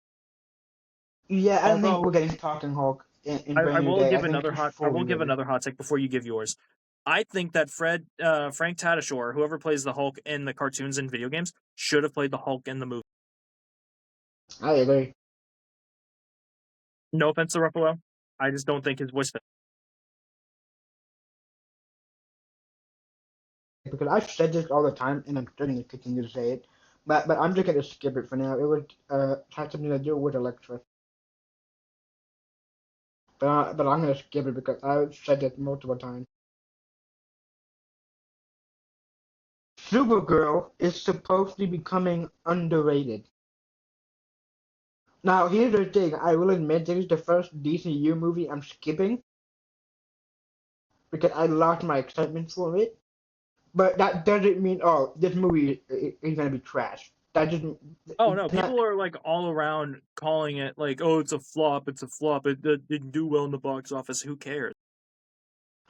Yeah, I think Although we're getting Talking Hulk in I Brand New will Day. give I think he's I fully will give ready. another hot take before you give yours. I think that Frank Tatasciore, whoever plays the Hulk in the cartoons and video games, should have played the Hulk in the movie. I agree. No offense to Ruffalo, I just don't think his voice fit. Because I've said this all the time, and I'm starting to continue to say it. But I'm just gonna skip it for now. It would have something to do with Electra. But I'm gonna skip it because I've said it multiple times. Supergirl is supposed to be becoming underrated. Now, here's the thing. I will admit this is the first DCU movie I'm skipping because I lost my excitement for it. But that doesn't mean, oh, this movie is gonna be trash. That just Oh no, not. people are like all around calling it like, oh, it's a flop, it's a flop. It didn't do well in the box office. Who cares?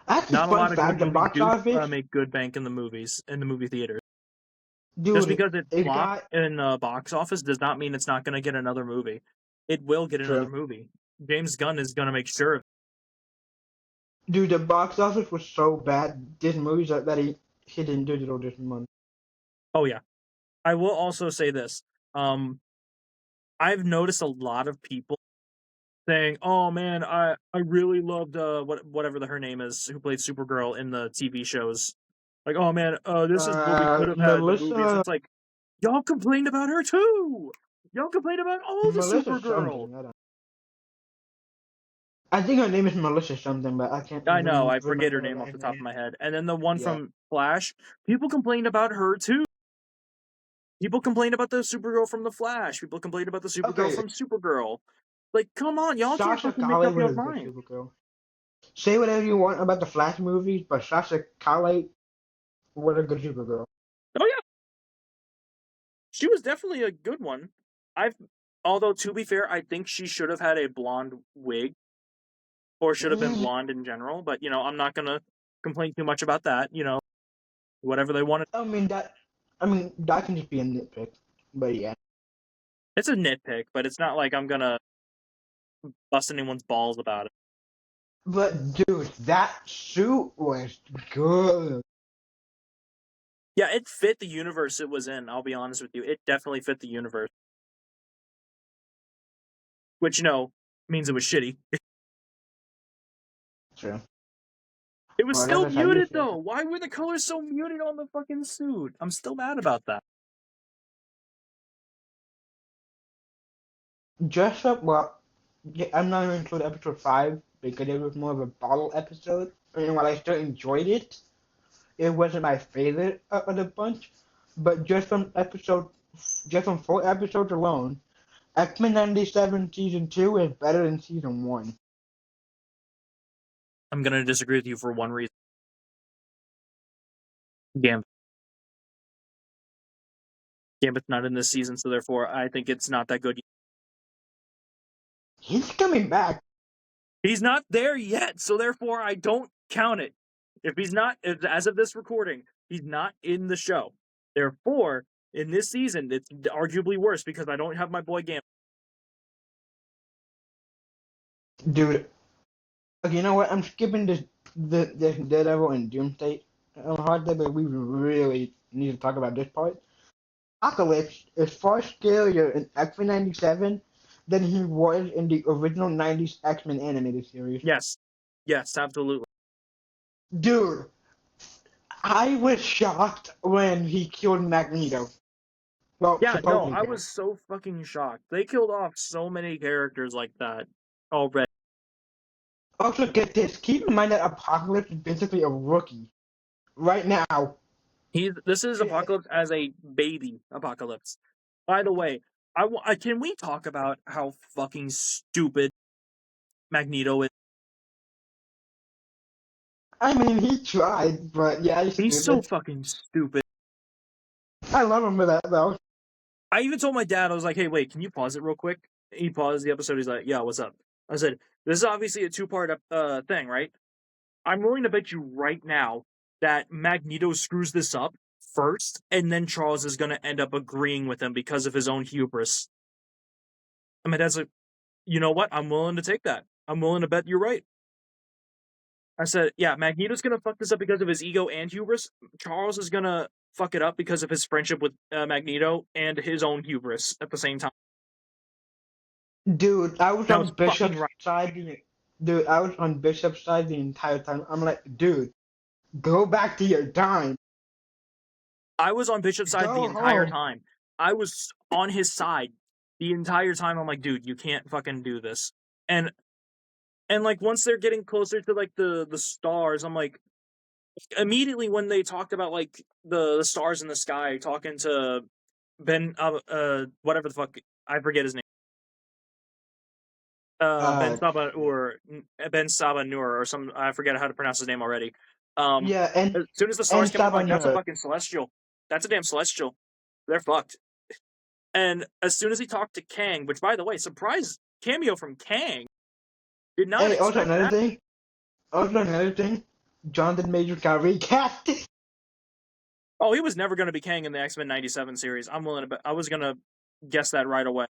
Actually, Not a fun lot of good fact: the movies box do office, make good bank in the movies in the movie theaters. Just dude, because it it flopped got in box office does not mean it's not going to get another movie. It will get another true. movie. James Gunn is going to make sure. Dude, the box office was so bad. This movie that he hit in digital this month. Oh yeah, I will also say this. I've noticed a lot of people saying, "Oh man, I really loved whatever her name is who played Supergirl in the TV shows." Like, "Oh man, this is what we could have had in the movies." Melissa, It's like y'all complained about her too. Y'all complained about all the Melissa Supergirl. something. I think her name is Melissa something, but I can't I know, I forget her remember her name off last the top of name. my head. And then the one Yeah, from Flash, people complained about her too. People complained about the Supergirl from the Flash. People complained about the Supergirl okay. from Supergirl. Like, come on, y'all can't Sasha fucking make Calle up was your a good mind. Supergirl. Say whatever you want about the Flash movies, but Sasha Calle was a good Supergirl. Oh yeah, she was definitely a good one. I've, although to be fair, I think she should have had a blonde wig or should have been Mm, blonde in general. But I'm not gonna complain too much about that. Whatever they wanted. I mean that can just be a nitpick, but yeah. It's a nitpick, but it's not like I'm gonna bust anyone's balls about it. But dude, that suit was good. Yeah, it fit the universe it was in. I'll be honest with you, it definitely fit the universe. Which means it was shitty. True. It was Well, still that's how you muted feel. though. Why were the colors so muted on the fucking suit? I'm still mad about that. Dress up, well, yeah, I'm not going to include episode 5 because it was more of a bottle episode. I mean, while I still enjoyed it, it wasn't my favorite of the bunch. But just from 4 episodes alone, X-Men 97 Season 2 is better than Season 1. I'm gonna disagree with you for one reason. Gambit. Gambit's not in this season, so therefore I think it's not that good. He's coming back. He's not there yet, so therefore I don't count it. If he's not, as of this recording, he's not in the show. Therefore, in this season, it's arguably worse because I don't have my boy Gam. Dude, okay, you know what? I'm skipping this Daredevil and Doomsday on hard day, but we really need to talk about this part. Apocalypse is far scarier in X-Men 97 than he was in the original 90s X-Men animated series. Yes, absolutely. Dude, I was shocked when he killed Magneto. Well, Yeah, no, supposedly I killed. was so fucking shocked. They killed off so many characters like that already. Also, get this. Keep in mind that Apocalypse is basically a rookie right now. This is Apocalypse as a baby Apocalypse. By the way, can we talk about how fucking stupid Magneto is? I mean, he tried, but yeah, he's He's so stupid. fucking stupid. I love him for that, though. I even told my dad, I was like, hey, wait, can you pause it real quick? He paused the episode. He's like, yeah, what's up? I said, this is obviously a two-part thing, right? I'm willing to bet you right now that Magneto screws this up first, and then Charles is going to end up agreeing with him because of his own hubris. And my dad's like, you know what? I'm willing to take that. I'm willing to bet you're right. I said, yeah, Magneto's going to fuck this up because of his ego and hubris. Charles is going to fuck it up because of his friendship with Magneto and his own hubris at the same time. Dude, I was That was on fucking Bishop's right. side. Dude, I was on Bishop's side the entire time. I'm like, dude, go back to your time. I was on Bishop's side the Go entire home. time. I was on his side the entire time. I'm like, dude, you can't fucking do this. And like once they're getting closer to like the stars, I'm like, immediately when they talked about like the stars in the sky, talking to Ben whatever the fuck, I forget his name. Ben Saba or Ben Saba Nur or some, I forget how to pronounce his name already. Yeah, As soon as the and stars came up, I'm like, that's a Sabanur. fucking celestial. That's a damn celestial. They're fucked. And as soon as he talked to Kang, which by the way, surprise cameo from Kang, did not Hey, expect that. Also another thing, Jonathan Major got recast. Oh, he was never going to be Kang in the X-Men 97 series. I'm willing to bet. I was going to guess that right away.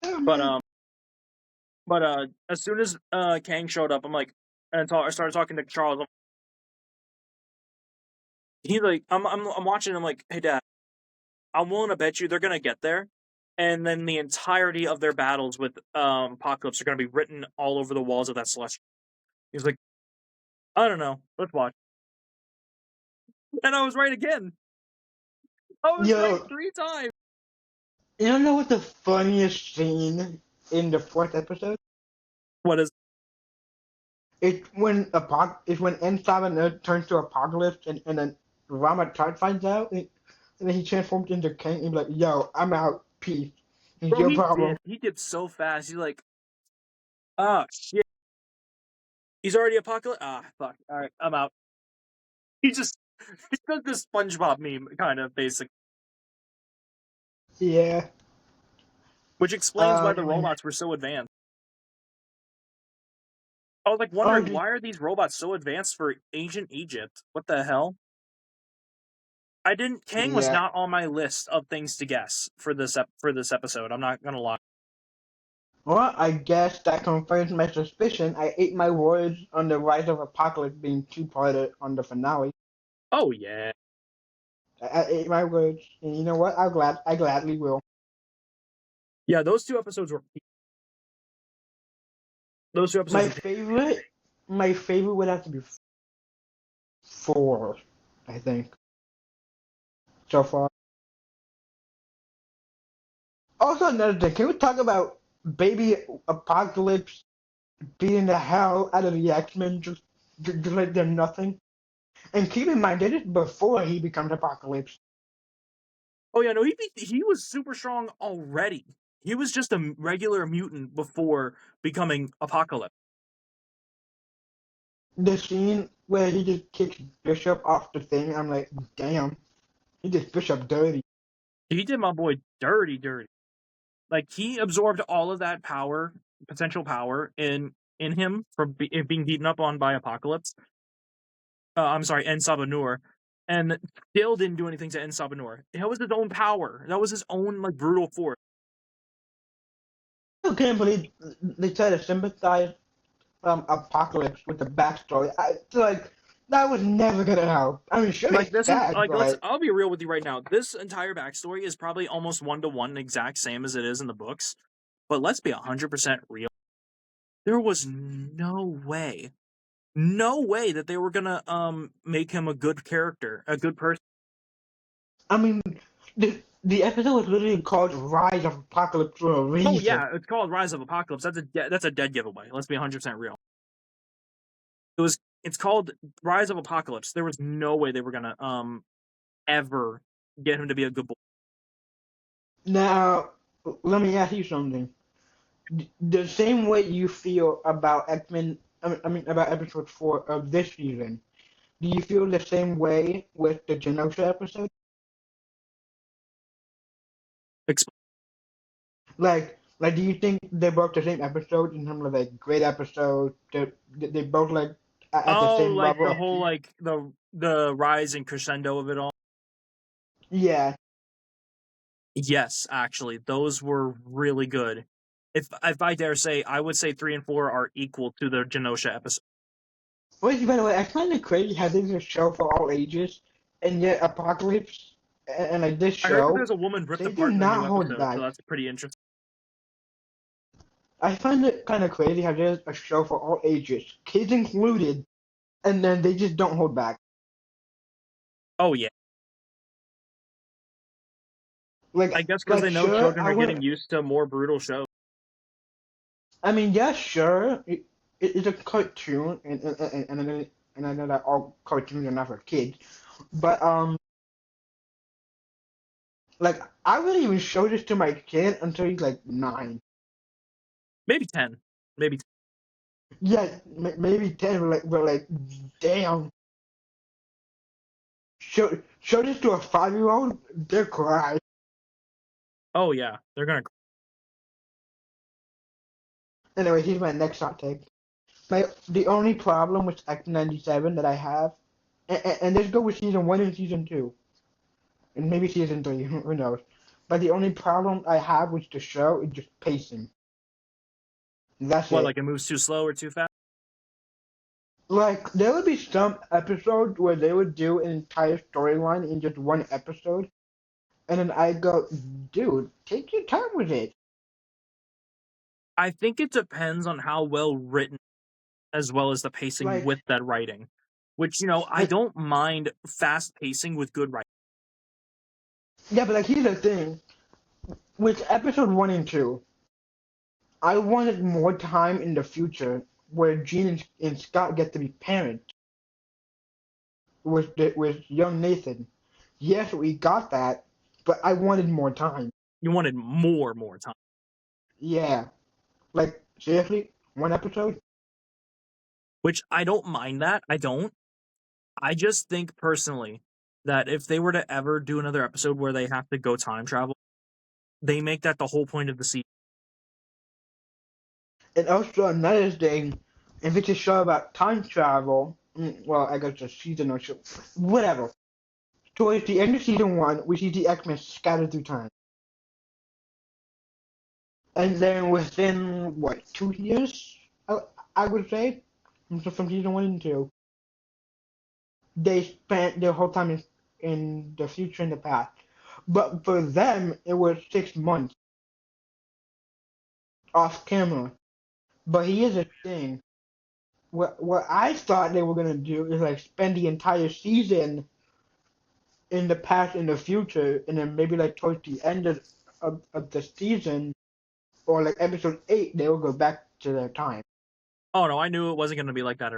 Oh, But man. as soon as Kang showed up, I'm like, and I started talking to Charles. He like, I'm watching. I'm like, hey Dad, I'm willing to bet you they're gonna get there, and then the entirety of their battles with Apocalypse are gonna be written all over the walls of that celestial. He's like, I don't know, let's watch. And I was right again. I was right Yo, 3 times. you know what the funniest scene in the fourth episode? What is? It's when N Sabanur turns to Apocalypse and then Ramatard finds out and then he transforms into Kang and be like, yo, I'm out, peace. It's Bro, your problem. He did so fast. He's like, ah, shit. He's already Apocalypse. Ah, fuck. All right, I'm out. He just he does this SpongeBob meme, kind of basic, Yeah. which explains why the Man. robots were so advanced. I was like Oh, wondering why are these robots so advanced for ancient Egypt? What the hell? I didn't. Kang was yeah. not on my list of things to guess for this episode. I'm not gonna lie. Well, I guess that confirms my suspicion. I ate my words on the Rise of Apocalypse being two-parted on the finale. Oh yeah, I ate my words, and you know what? I gladly will. yeah. Those two episodes were. Those two episodes My were. favorite, my favorite would have to be four, I think, so far. Also, another thing, can we talk about Baby Apocalypse beating the hell out of the X-Men just like they're nothing? And keep in mind, that is before he becomes Apocalypse. Oh yeah, no, he was super strong already. He was just a regular mutant before becoming Apocalypse. The scene where he just kicks Bishop off the thing, I'm like, damn, he did Bishop dirty. He did my boy dirty, dirty. Like he absorbed all of that power, potential power in him from being beaten up on by Apocalypse. I'm sorry, En Sabanur, and still didn't do anything to end Sabanur. That was his own power. That was his own like brutal force. I can't believe they tried to sympathize Apocalypse with the backstory. I feel like that was never gonna help. I mean, sure, Like it's this is sad, like let's. but I'll be real with you right now. This entire backstory is probably almost 1-to-1 exact same as it is in the books. But let's be 100% real. There was no way that they were gonna make him a good character, a good person. I mean, the episode was literally called "Rise of Apocalypse" for a Oh reason. yeah, it's called Rise of Apocalypse. That's a dead giveaway. Let's be 100% real. It's called Rise of Apocalypse. There was no way they were gonna ever get him to be a good boy. Now, let me ask you something. The same way you feel about X-Men, I mean about episode 4 of this season, do you feel the same way with the Genosha episode? Like, do you think they're both the same episode in terms of like great episodes? They both like at the Oh, same like level the of whole peak? like the rise and crescendo of it all. Yeah. Yes, actually, those were really good. If I dare say, I would say 3 and 4 are equal to the Genosha episode. Which, by the way, I find it crazy how this is a show for all ages, and yet Apocalypse and like this I heard that show, there's a woman ripped they do apart in the new not hold episode, so back. that's pretty interesting. I find it kind of crazy how there's a show for all ages, kids included, and then they just don't hold back. Oh yeah, Like, I guess because like they know sure, children I are getting want. used to more brutal shows. I mean, yeah, sure, it's a cartoon, and I know that all cartoons are not for kids, but like I wouldn't even show this to my kid until he's like 9. Maybe 10, maybe 10. Yeah, maybe 10, but like, damn. Show this to a 5-year-old, they're cry. Oh yeah, they're gonna. Anyway, here's my next hot take. The only problem with X-97 that I have, and this goes with season 1 and season 2, and maybe season 3, who knows. But the only problem I have with the show is just pacing. That's What, it. like it moves too slow or too fast? Like, there would be some episodes where they would do an entire storyline in just one episode, and then I go, dude, take your time with it. I think it depends on how well written, as well as the pacing Like, with that writing. Which I like, don't mind fast pacing with good writing. yeah, but like, here's the thing. With episode 1 and 2, I wanted more time in the future where Jean and Scott get to be parents with young Nathan. Yes, we got that, but I wanted more time. You wanted more time. Yeah, like seriously, one episode. Which I don't mind that. I don't. I just think personally that if they were to ever do another episode where they have to go time travel, they make that the whole point of the season. And also another thing, if it's a show about time travel, well, I guess a season or show, whatever. Towards the end of season 1, we see the X-Men scattered through time. And then within, what, 2 years, I would say, from season 1 and 2, they spent their whole time in the future and the past. But for them, it was 6 months off camera. But here's the thing. What I thought they were gonna do is like spend the entire season in the past and the future, and then maybe like towards the end of the season, or like episode 8, they will go back to their time. Oh no, I knew it wasn't going to be like that.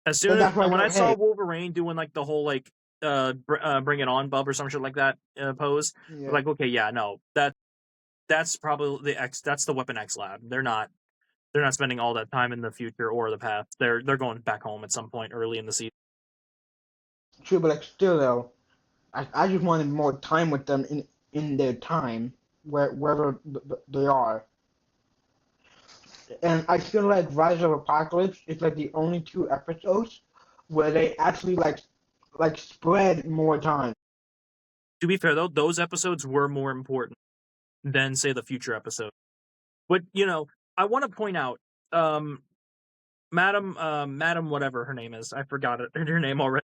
As soon And as that's why I when go, I saw hey, Wolverine doing like the whole like bring it on bub or some shit like that pose, I was yeah, like, okay, yeah, no, that's probably that's the Weapon X lab. They're not spending all that time in the future or the past. They're going back home at some point early in the season. true, but like still though, I just wanted more time with them in their time, wherever they are. And I feel like Rise of Apocalypse is like the only 2 episodes where they actually like spread more time. To be fair, though, those episodes were more important than, say, the future episode. But, I want to point out, Madam, whatever her name is, I forgot her name already.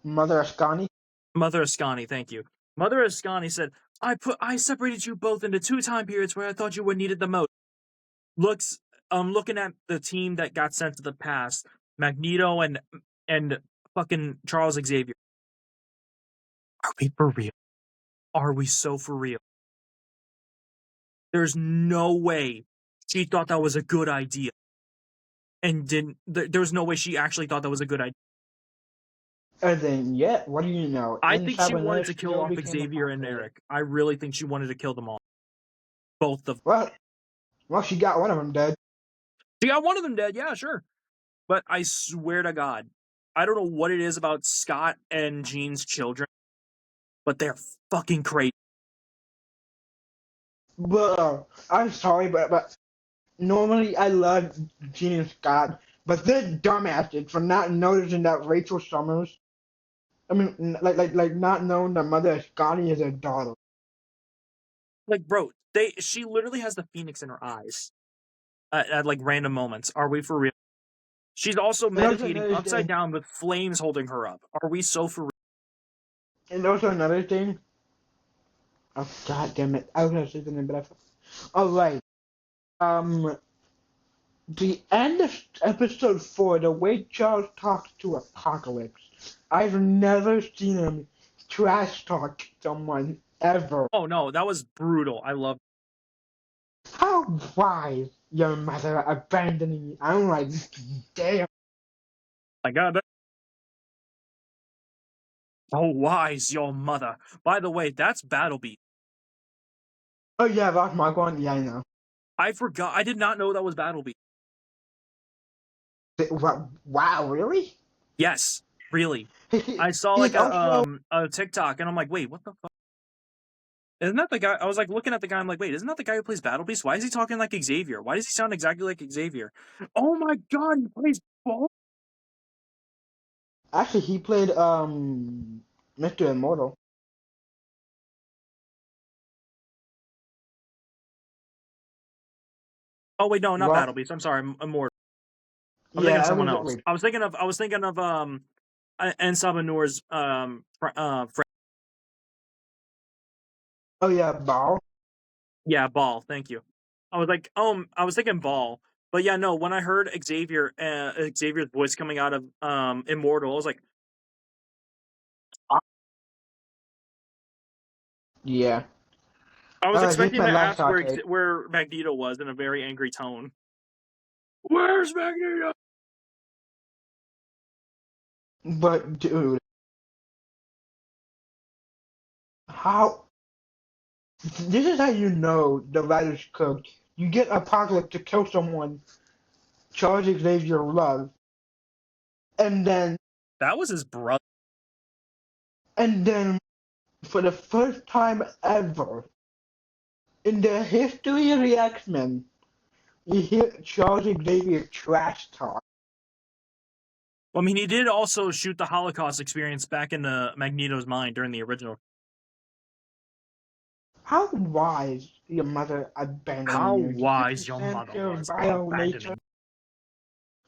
Mother Ascani. Mother Ascani, thank you. Mother Ascani said, I separated you both into 2 time periods where I thought you were needed the most. Looking at the team that got sent to the past, Magneto and fucking Charles Xavier. Are we for real? Are we so for real? There's no way she thought that was a good idea. And there's no way she actually thought that was a good idea. And then, yeah, what do you know? I think she wanted to kill off Xavier and Eric. I really think she wanted to kill them all. Both of them. Well, she got one of them dead. She got one of them dead, yeah, sure. But I swear to God, I don't know what it is about Scott and Jean's children, but they're fucking crazy. But I'm sorry, but normally I love Jean and Scott, but they're dumbasses for not noticing that Rachel Summers. I mean, like not knowing that Mother Scotty is her daughter. Like, bro, she literally has the Phoenix in her eyes at like random moments. Are we for real? She's also meditating upside down with flames holding her up. Are we so for real? And also another thing. Oh, God damn it. I was going to say something, but I forgot. Alright. The end of episode 4, the way Charles talks to Apocalypse. I've never seen him trash talk someone ever. Oh, no, that was brutal. I love it. How wise your mother abandoning you. I'm like, damn. My God. How wise your mother. By the way, that's Battlebeat. Oh, yeah, Rock Mark one? Yeah, I know. I forgot. I did not know that was Battlebeat. Wow, really? Yes, really. I saw like a TikTok, and I'm like, wait, what the fuck? Isn't that the guy? I was like looking at the guy. I'm like, wait, isn't that the guy who plays Battle Beast? Why is he talking like Xavier? Why does he sound exactly like Xavier? Oh my God, he plays both. Actually, he played Mr. Immortal. Oh wait, no, not Battle Beast. I'm sorry, Immortal. I'm thinking of someone else. I was thinking of Ensaba Noor's friend. Oh yeah, Ball. Yeah, Ball. Thank you. I was like, I was thinking Ball, but yeah, no. When I heard Xavier's voice coming out of Immortal, I was like, yeah. I was expecting to ask where Magneto was in a very angry tone. Where's Magneto? But dude, how? This is how you know the writers cooked. You get Apocalypse to kill someone Charles Xavier loved, and then that was his brother. And then, for the first time ever in the history of the X-Men, you hear Charles Xavier trash talk. Well, I mean, he did also shoot the Holocaust experience back into Magneto's mind during the original. How wise your mother abandoning you. How wise your mother was abandoning.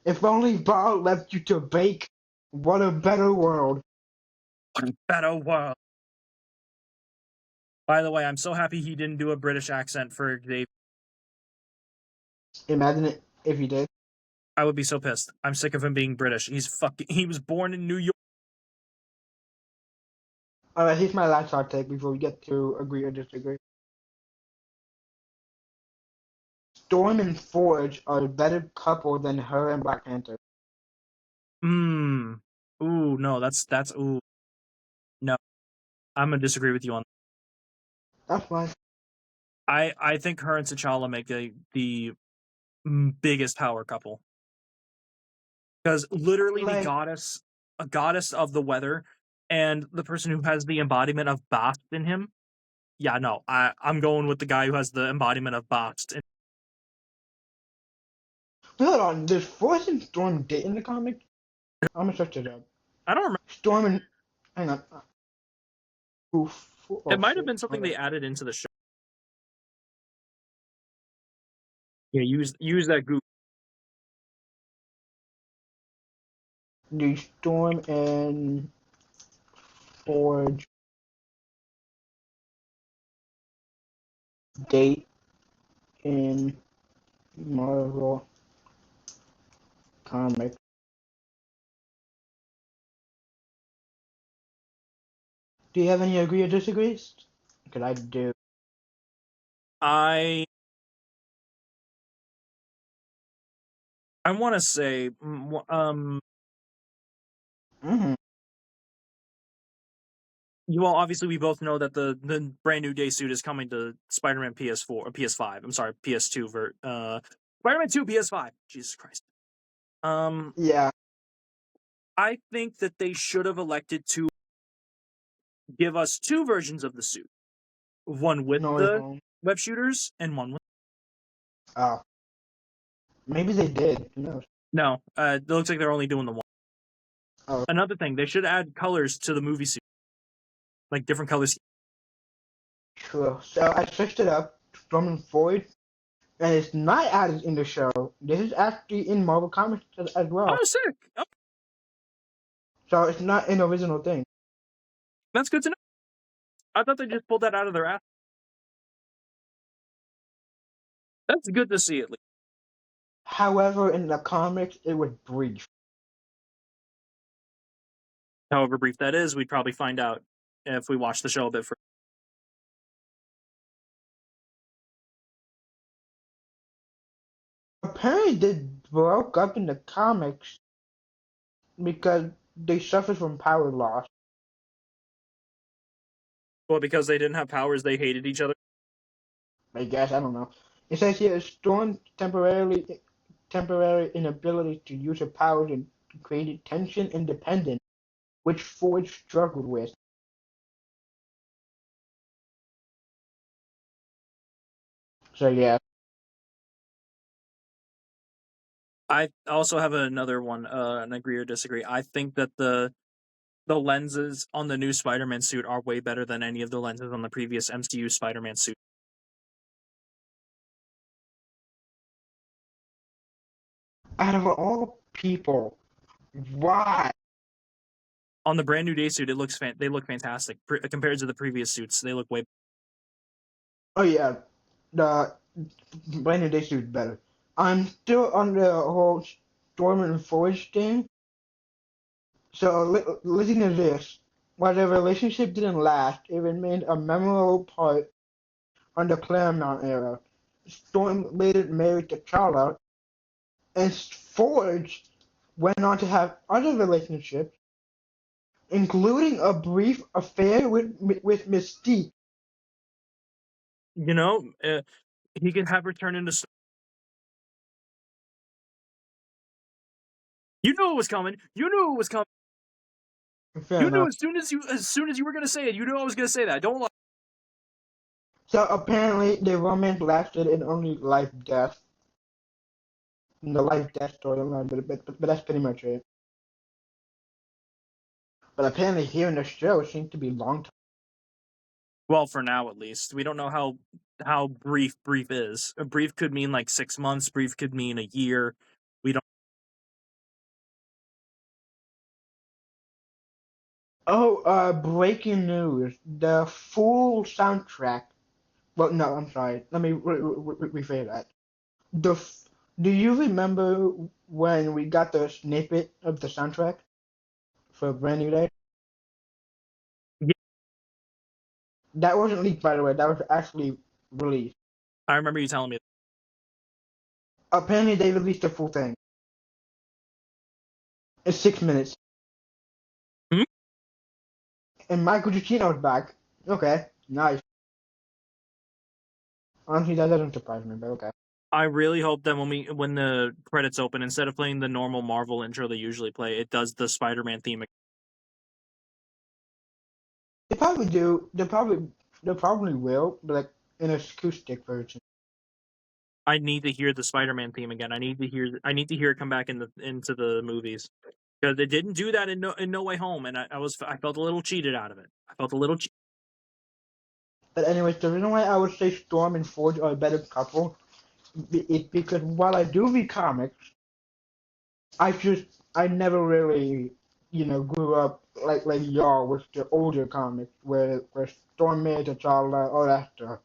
If only Ball left you to bake. What a better world. What a better world. By the way, I'm so happy he didn't do a British accent for Xavier. Imagine it if he did. I would be so pissed. I'm sick of him being British. He was born in New York. Alright, here's my last hot take before we get to agree or disagree. Storm and Forge are a better couple than her and Black Panther. Ooh, no, that's ooh. No. I'm gonna disagree with you on that. That's fine. I think her and T'Challa make the biggest power couple. Because literally the a goddess of the weather, and the person who has the embodiment of Bast in him. Yeah, no, I'm going with the guy who has the embodiment of Bast. Hold on, does Forge and Storm date in the comic? I'm gonna search it up. I don't remember. Storm and hang on. Oof. It Oh might have shit. been something Hold they on. added into the show. Yeah, use that Google. The Storm and Forge date in Marvel Comics. Do you have any agree or disagrees? Because I do. I want to say, Mm-hmm. well, obviously we both know that the brand new day suit is coming to Spider-Man PS4 or PS5. I'm sorry, PS2 Spider-Man 2 PS5. Jesus Christ. Yeah. I think that they should have elected to give us two versions of the suit. One with No way the home. web shooters and one with Oh. Maybe they did. Who knows? no. It looks like they're only doing the one. Oh. Another thing, they should add colors to the movie suit, like different colors. True. So I searched it up. Storm and Forge. And it's not added in the show. This is actually in Marvel Comics as well. Oh, sick! Oh, So it's not an original thing. that's good to know. I thought they just pulled that out of their ass. That's good to see at least. However, in the comics, it was brief. However brief that is, we'd probably find out if we watch the show a bit further. Apparently, they broke up in the comics because they suffered from power loss. Well, because they didn't have powers, they hated each other. I guess I don't know. It says here Storm's temporary inability to use her powers and created tension and dependence, which Forge struggled with. So yeah. I also have another one, an agree or disagree. I think that the lenses on the new Spider-Man suit are way better than any of the lenses on the previous MCU Spider-Man suit. Out of all people, why? On the brand new day suit, they look fantastic compared to the previous suits. They look way. Oh yeah, the Brandon Day suit better. I'm still on the whole Storm and Forge thing. So listen to this. While the relationship didn't last, it remained a memorable part on the Claremont era. Storm later married T'Challa, and Forge went on to have other relationships, including a brief affair with Mystique. You know, he could have her turn into. You knew it was coming. You knew it was coming. Fair You knew enough. as soon as you were gonna say it. You knew I was gonna say that. Don't lie. So apparently, the romance lasted in only life death. In the life death storyline, but that's pretty much it. But apparently, here in the show, it seems to be long. Well, for now at least, we don't know how brief is. A brief could mean like 6 months. Brief could mean a year. We don't. Oh, breaking news. The full soundtrack. Well, no, I'm sorry. Let me rephrase that. Do you remember when we got the snippet of the soundtrack for Brand New Day? Yeah, That wasn't leaked, by the way. That was actually released. I remember you telling me. Apparently, they released the full thing. It's 6 minutes. Hmm? And Michael Giacchino's back. Okay, nice. Honestly, that doesn't surprise me, but okay. I really hope that when the credits open, instead of playing the normal Marvel intro they usually play, it does the Spider-Man theme. They probably do. They probably will, but like in an acoustic version. I need to hear the Spider-Man theme again. I need to hear it come back into the movies. Because they didn't do that in No Way Home, and I felt a little cheated out of it. I felt a little. But anyways, the reason why I would say Storm and Forge are a better couple is because while I do read comics, I never really, grew up like y'all with the older comics where Storm made T'Challa, all that stuff.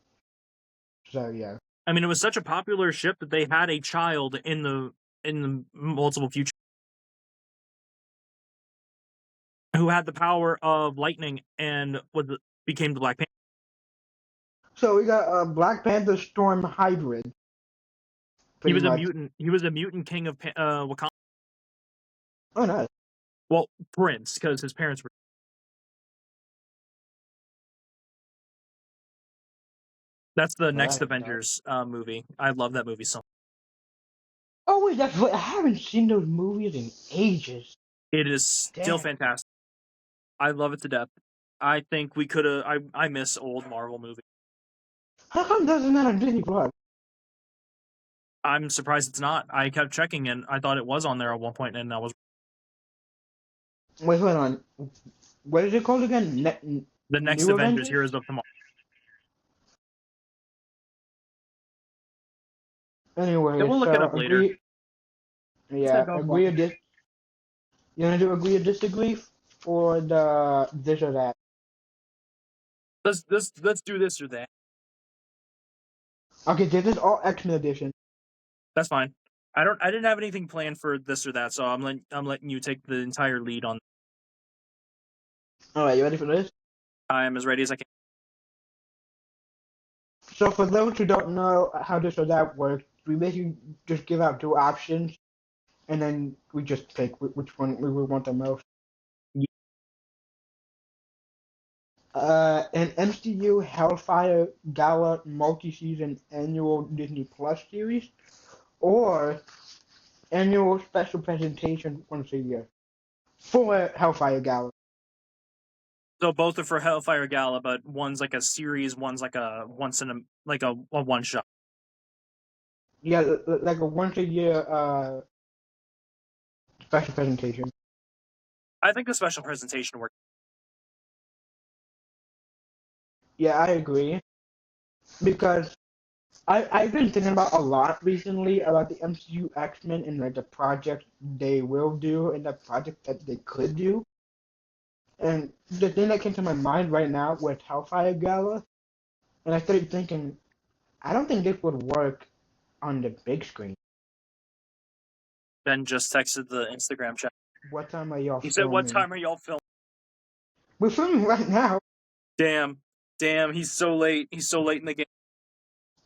So yeah. I mean, it was such a popular ship that they had a child in the multiple future who had the power of lightning and became the Black Panther. So we got a Black Panther Storm hybrid. He Pretty was a much. mutant. He was a mutant king of Wakanda. Oh nice. Well, prince, because his parents were. That's the Oh, next that's nice. Avengers movie. I love that movie so much. Oh wait, that's what I haven't seen those movies in ages. It is still Damn. fantastic. I love it to death. I think we could have. I miss old Marvel movies. How come that's not on Disney Plus? I'm surprised it's not. I kept checking and I thought it was on there at one point, and I was. Wait, hold on. What is it called again? The next New Avengers, Avengers? Heroes of Tomorrow. Anyway, We'll look it so up later. Yeah, agree or dis. You wanna do agree or disagree for the this or that? Let's do this or that. Okay, this is all X-Men edition. That's fine. I didn't have anything planned for this or that, so I'm letting you take the entire lead on. All right, you ready for this? I am as ready as I can. So for those who don't know how this or that works, we basically just give out two options, and then we just pick which one we would want the most. An MCU Hellfire Gala multi-season annual Disney Plus series, or annual special presentation once a year for Hellfire Gala. So both are for Hellfire Gala, but one's like a series, one's like a once in a one shot. Yeah, like a once a year special presentation. I think the special presentation works. Yeah, I agree because I've been thinking about a lot recently about the MCU X-Men and like the project they will do and the project that they could do. And the thing that came to my mind right now was Hellfire Gala, and I started thinking, I don't think this would work on the big screen. Ben just texted the Instagram chat. What time are y'all He said, "What filming? time are y'all filming?" We're filming right now. Damn, he's so late. He's so late in the game.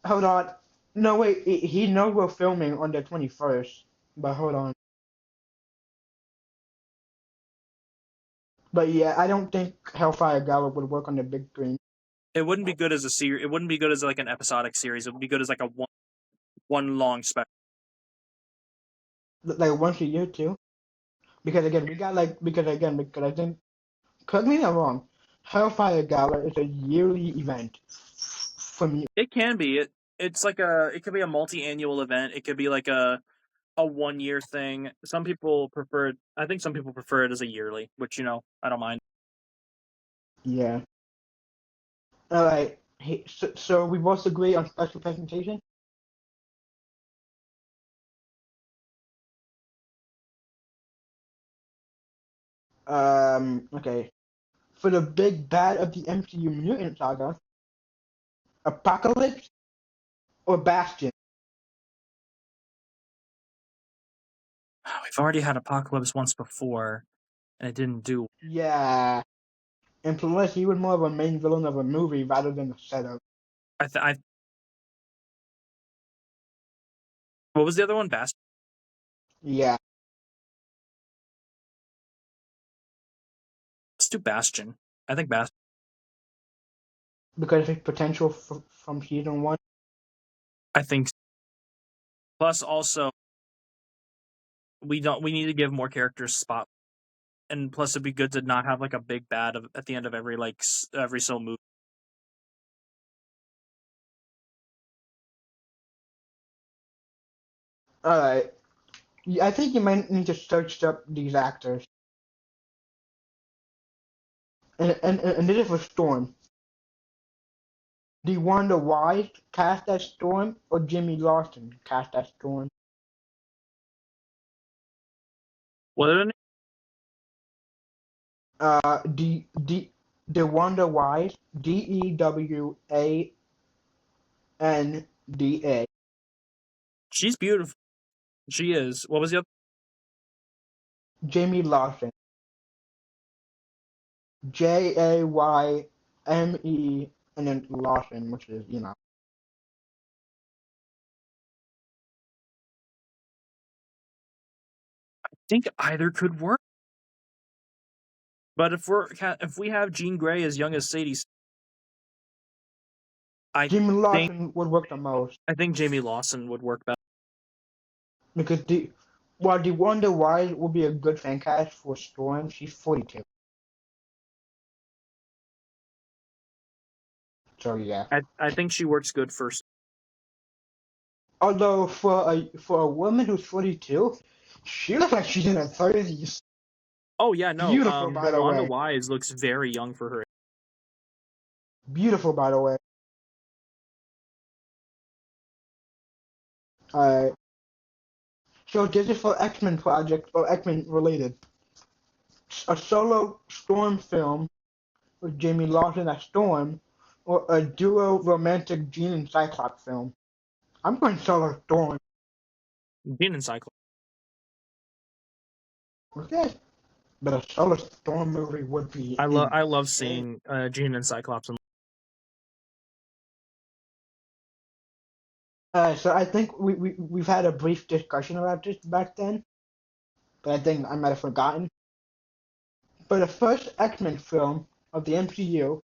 Hold on. No, wait, he knows we're filming on the 21st, but hold on. But yeah, I don't think Hellfire Gala would work on the big screen. It wouldn't be good as a series. It wouldn't be good as like an episodic series. It would be good as like a one long special. Like once a year too. Because again, because I think, correct me if I'm wrong, Hellfire Gala is a yearly event for me. It can be. It's like it could be a multi-annual event. It could be like a 1 year thing. Some people prefer it. I think some people prefer it as a yearly, which I don't mind. Yeah. All right. Hey, so we both agree on special presentation. Okay. For the big bad of the MCU mutant saga, Apocalypse or Bastion? We've already had Apocalypse once before, and it didn't do. Yeah. And plus, he was more of a main villain of a movie rather than a setup. What was the other one? Bastion. Yeah. Let's do Bastion. I think Bastion. Because of his potential from season one. I think. Plus, also, we need to give more characters spot. And plus, it'd be good to not have like a big bad at the end of every so movie. All right. I think you might need to search up these actors. And this is for Storm. Do you wonder why cast as Storm or Jimmy Lawson cast as Storm? What are the The Wonder Wise, Dewanda. She's beautiful. She is. What was the other? Jamie Lawson. Jayme, and then Lawson, which is, you know. I think either could work. But if we have Jean Grey as young as Sadie, I Jamie think Lawson would work the most Jamie Lawson would work best. because the Wonder Wise would be a good fan cast for Storm. She's 42. So yeah. I think she works good first. Although for a woman who's 42, she looks like she's in her 30s. Oh yeah, no. Beautiful, by the Wanda way. Wise looks very young for her. Beautiful, by the way. Alright. So this is for X-Men project or X-Men related. A solo Storm film with Jamie Lawson as Storm, or a duo romantic Jean and Cyclops film. I'm going solo Storm. Jean and Cyclops. Okay. But a solo Storm movie would be I love insane. seeing Jean and Cyclops. So I think we've had a brief discussion about this back then, but I think I might have forgotten. For the first X-Men film of the MCU,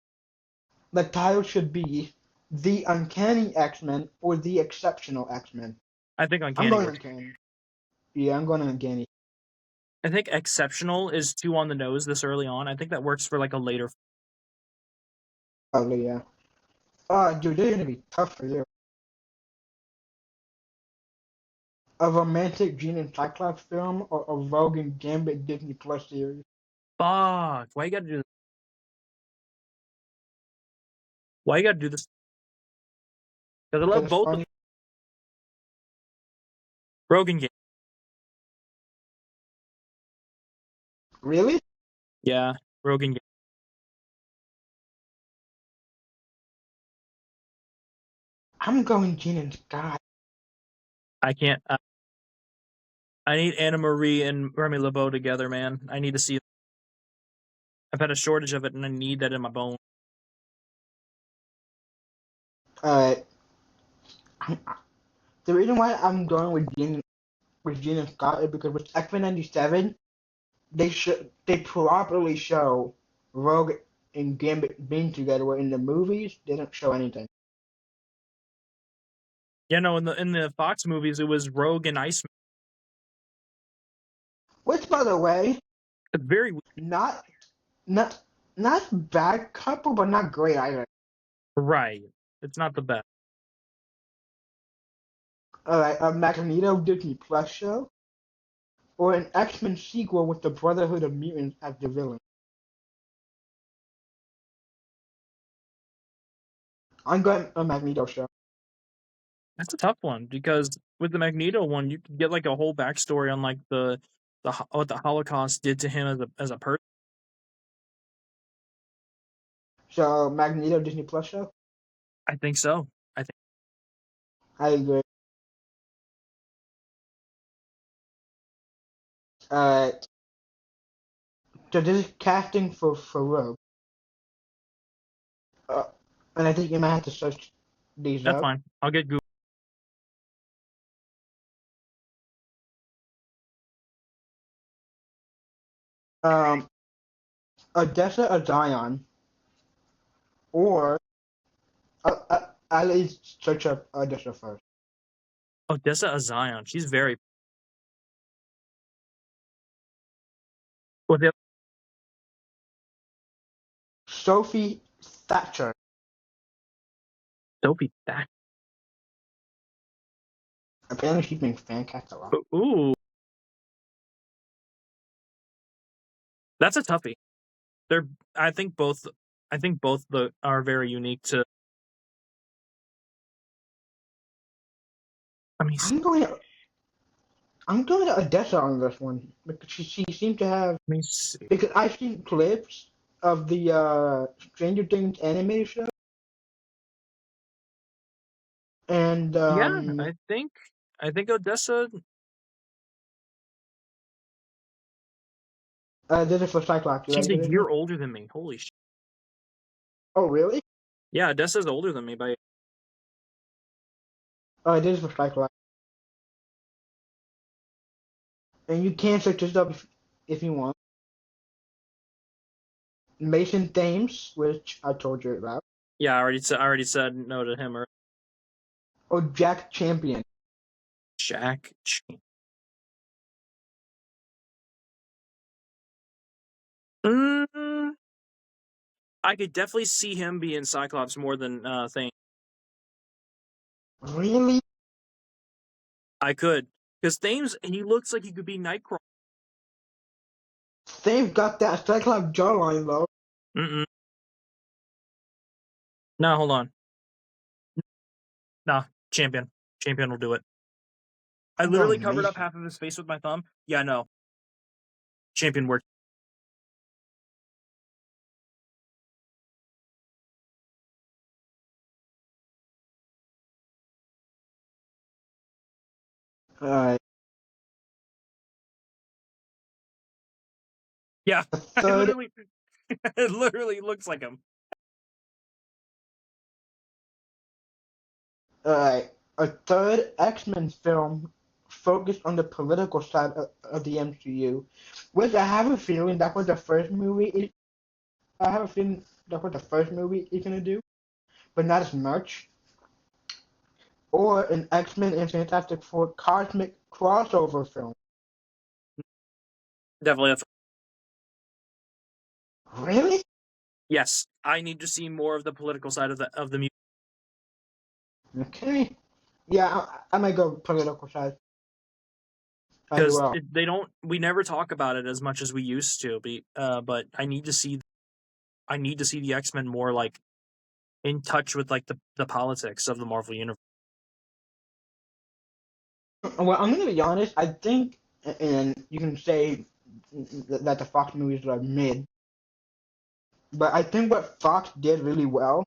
the title should be The Uncanny X-Men or The Exceptional X-Men. I think I'm Uncanny going works. Uncanny. Yeah, I'm going Uncanny. I think Exceptional is too on the nose this early on. I think that works for like a later. Probably, yeah. Dude, they're gonna be tough for you. A romantic Jean and Cyclops film or a Rogue and Gambit Disney Plus series? Fuck! Why you gotta do this? Why you gotta do this? Because I Because love it's both of funny. them. Rogan game. Really? Yeah, Rogan game. I'm going Jean and Scott. I can't. I need Anna Marie and Remy LeBeau together, man. I need to see. I've had a shortage of it, and I need that in my bone. Alright. The reason why I'm going with Jean and Scott is because with X-Men 97, they properly show Rogue and Gambit being together, where in the movies they don't show anything. Yeah, no. In the Fox movies, it was Rogue and Iceman. Which, by the way, It's very not not not bad couple, but not great either. right. It's not the best. Alright, a Magneto Disney Plus show, or an X-Men sequel with the Brotherhood of Mutants as the villain. I'm going a Magneto show. That's a tough one because with the Magneto one, you could get like a whole backstory on like what the Holocaust did to him as a person. So Magneto Disney Plus show. I think so. I think I agree. Uh, so this is casting for Rogue. Uh, and I think you might have to search these that's up. fine. I'll get Google. Odessa or Zion, or I'll at least search up Odessa first. Odessa Azion. She's very. Well, the Sophie Thatcher. Sophie that. Apparently she's been fan cast a lot. Ooh, That's a toughie. They're I think both are very unique to. I mean, I'm going. I'm going to Odessa on this one because she seemed to have, let me see. because I've seen clips of the Stranger Things animated show, and Yeah, I think Odessa. this is for Cyclops. You ready She's a for this one? year older than me. Holy shit. Oh, really? Yeah, Odessa's older than me by. Oh, this is for Cyclops. And you can search this up if you want. Mason Thames, which I told you about. Yeah, I already said no to him or Oh, Jack Champion. Jack. Mm, I could definitely see him being Cyclops more than Thing. Really? I could, because Thames he looks like he could be Nightcrawler. They've got that Cyclops jawline though. Mm-mm. No, hold on. Nah, Champion. Champion will do it. I No, literally covered up Mason. half of his face with my thumb. Yeah, no. Champion worked. Alright. Yeah, The I third literally, it literally looks like him. a third X-Men film focused on the political side of the MCU, which I have a feeling that was the first movie. I have a feeling that was the first movie he's gonna do, but not as much. Or an X-Men and Fantastic Four cosmic crossover film. Definitely. Really? Yes, I need to see more of the political side of the music Okay. Yeah, I might go political side as because well. they don't. We never talk about it as much as we used to. But I need to see the X-Men more like in touch with like the politics of the Marvel universe. Well, I'm gonna be honest. I think, and you can say that the Fox movies are mid, but I think what Fox did really well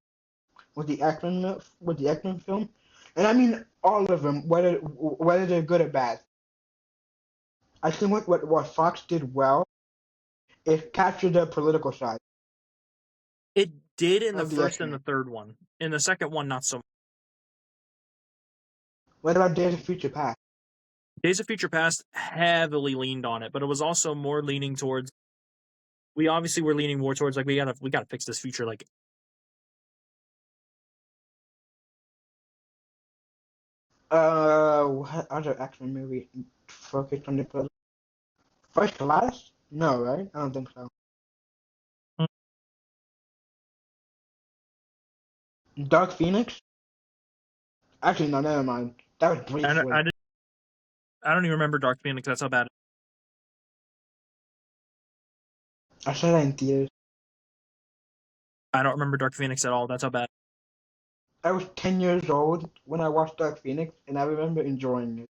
with the X-Men film, and I mean all of them, whether they're good or bad. I think what Fox did well is capture the political side It did in the of the first and X-Men. the third one. In the second one, not so much. What about Days of Future Past? Days of Future Past heavily leaned on it, but it was also more leaning towards. We obviously were leaning more towards like we gotta fix this future. Like What other X-Men movie focused on the political? First Class? No, right? I don't think so. Dark Phoenix? Actually, no, never mind. That was briefly. I, I don't even remember Dark Phoenix. That's how bad. I saw that in theaters. I don't remember Dark Phoenix at all. That's how bad. I was 10 years old when I watched Dark Phoenix, and I remember enjoying it.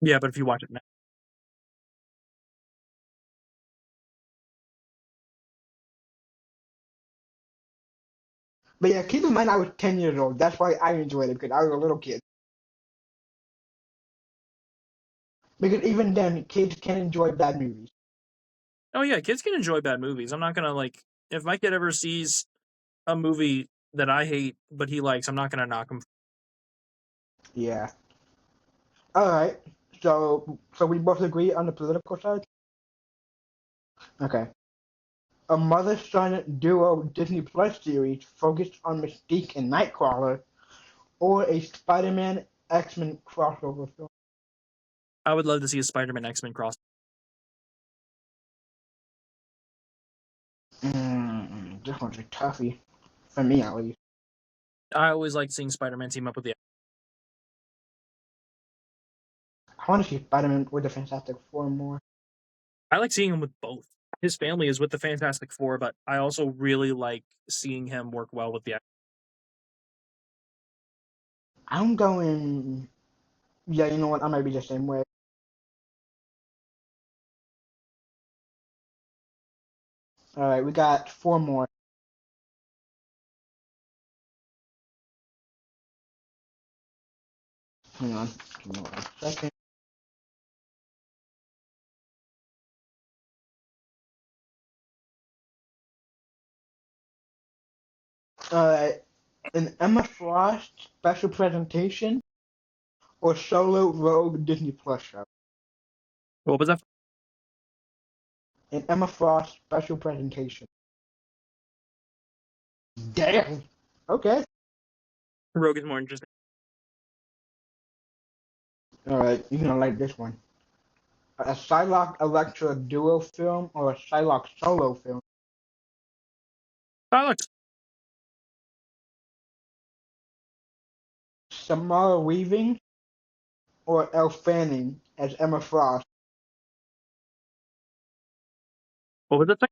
Yeah, but if you watch it now, But yeah, keep in mind I was 10 years old. That's why I enjoyed it, because I was a little kid. Because even then, kids can enjoy bad movies. oh yeah, kids can enjoy bad movies. I'm not gonna like if my kid ever sees a movie that I hate but he likes, I'm not gonna knock him. Yeah. Alright. So we both agree on the political side? Okay. A mother-son duo Disney Plus series focused on Mystique and Nightcrawler, or a Spider-Man X-Men crossover film. I would love to see a Spider-Man X-Men cross. This one's a toughie. For me, at least. I always like seeing Spider-Man team up with the. I want to see Spider-Man with the Fantastic Four more. I like seeing him with both. His family is with the Fantastic Four, but I also really like seeing him work well with the. I'm going. Yeah, you know what? I might be the same way. All right, we got four more. Hang on. Give me 1 second. All right, an Emma Frost special presentation or solo Rogue Disney Plus show. What was that? An Emma Frost special presentation. Damn. Okay. Rogue is more interesting. All right, you're gonna like this one. A Psylocke Electra duo film or a Psylocke solo film. Alex, Samara Weaving or Elle Fanning as Emma Frost. what was that thing?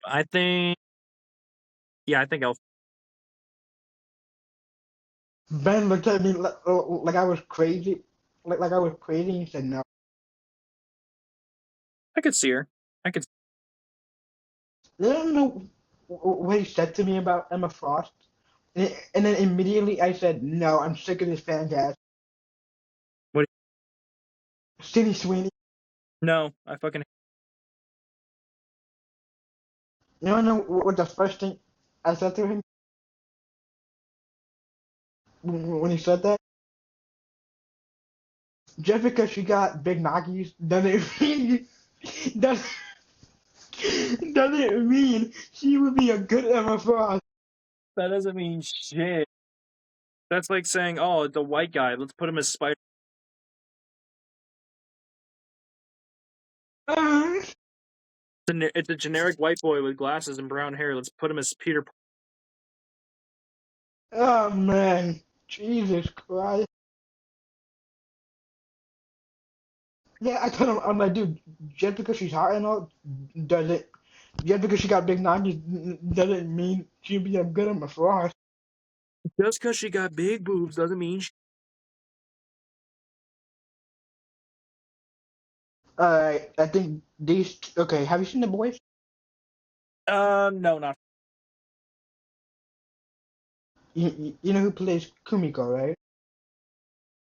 I think. Yeah, I think Elf. Ben looked at me like I was crazy. Like I was crazy and he said no. I could see her. I could. I don't know what he said to me about Emma Frost. And then immediately I said, no, I'm sick of this fantastic. What? Sydney Sweeney. No, I fucking. You don't know what the first thing I said to him when he said that? Just because she got big noggies doesn't mean doesn't, doesn't mean she would be a good Emma Frost. That doesn't mean shit. That's like saying, "Oh, the white guy. Let's put him as Spider." Uh, It's a generic white boy with glasses and brown hair. Let's put him as Peter. oh man, Jesus Christ. Yeah, I told him, I'm like, dude, just because she's hot and all, does it? Just because she got big noggies doesn't mean she'll be a good Emma Frost. Just because she got big boobs doesn't mean. Alright, I think these. Okay, have you seen The Boys? No, not. You know who plays Kumiko, right?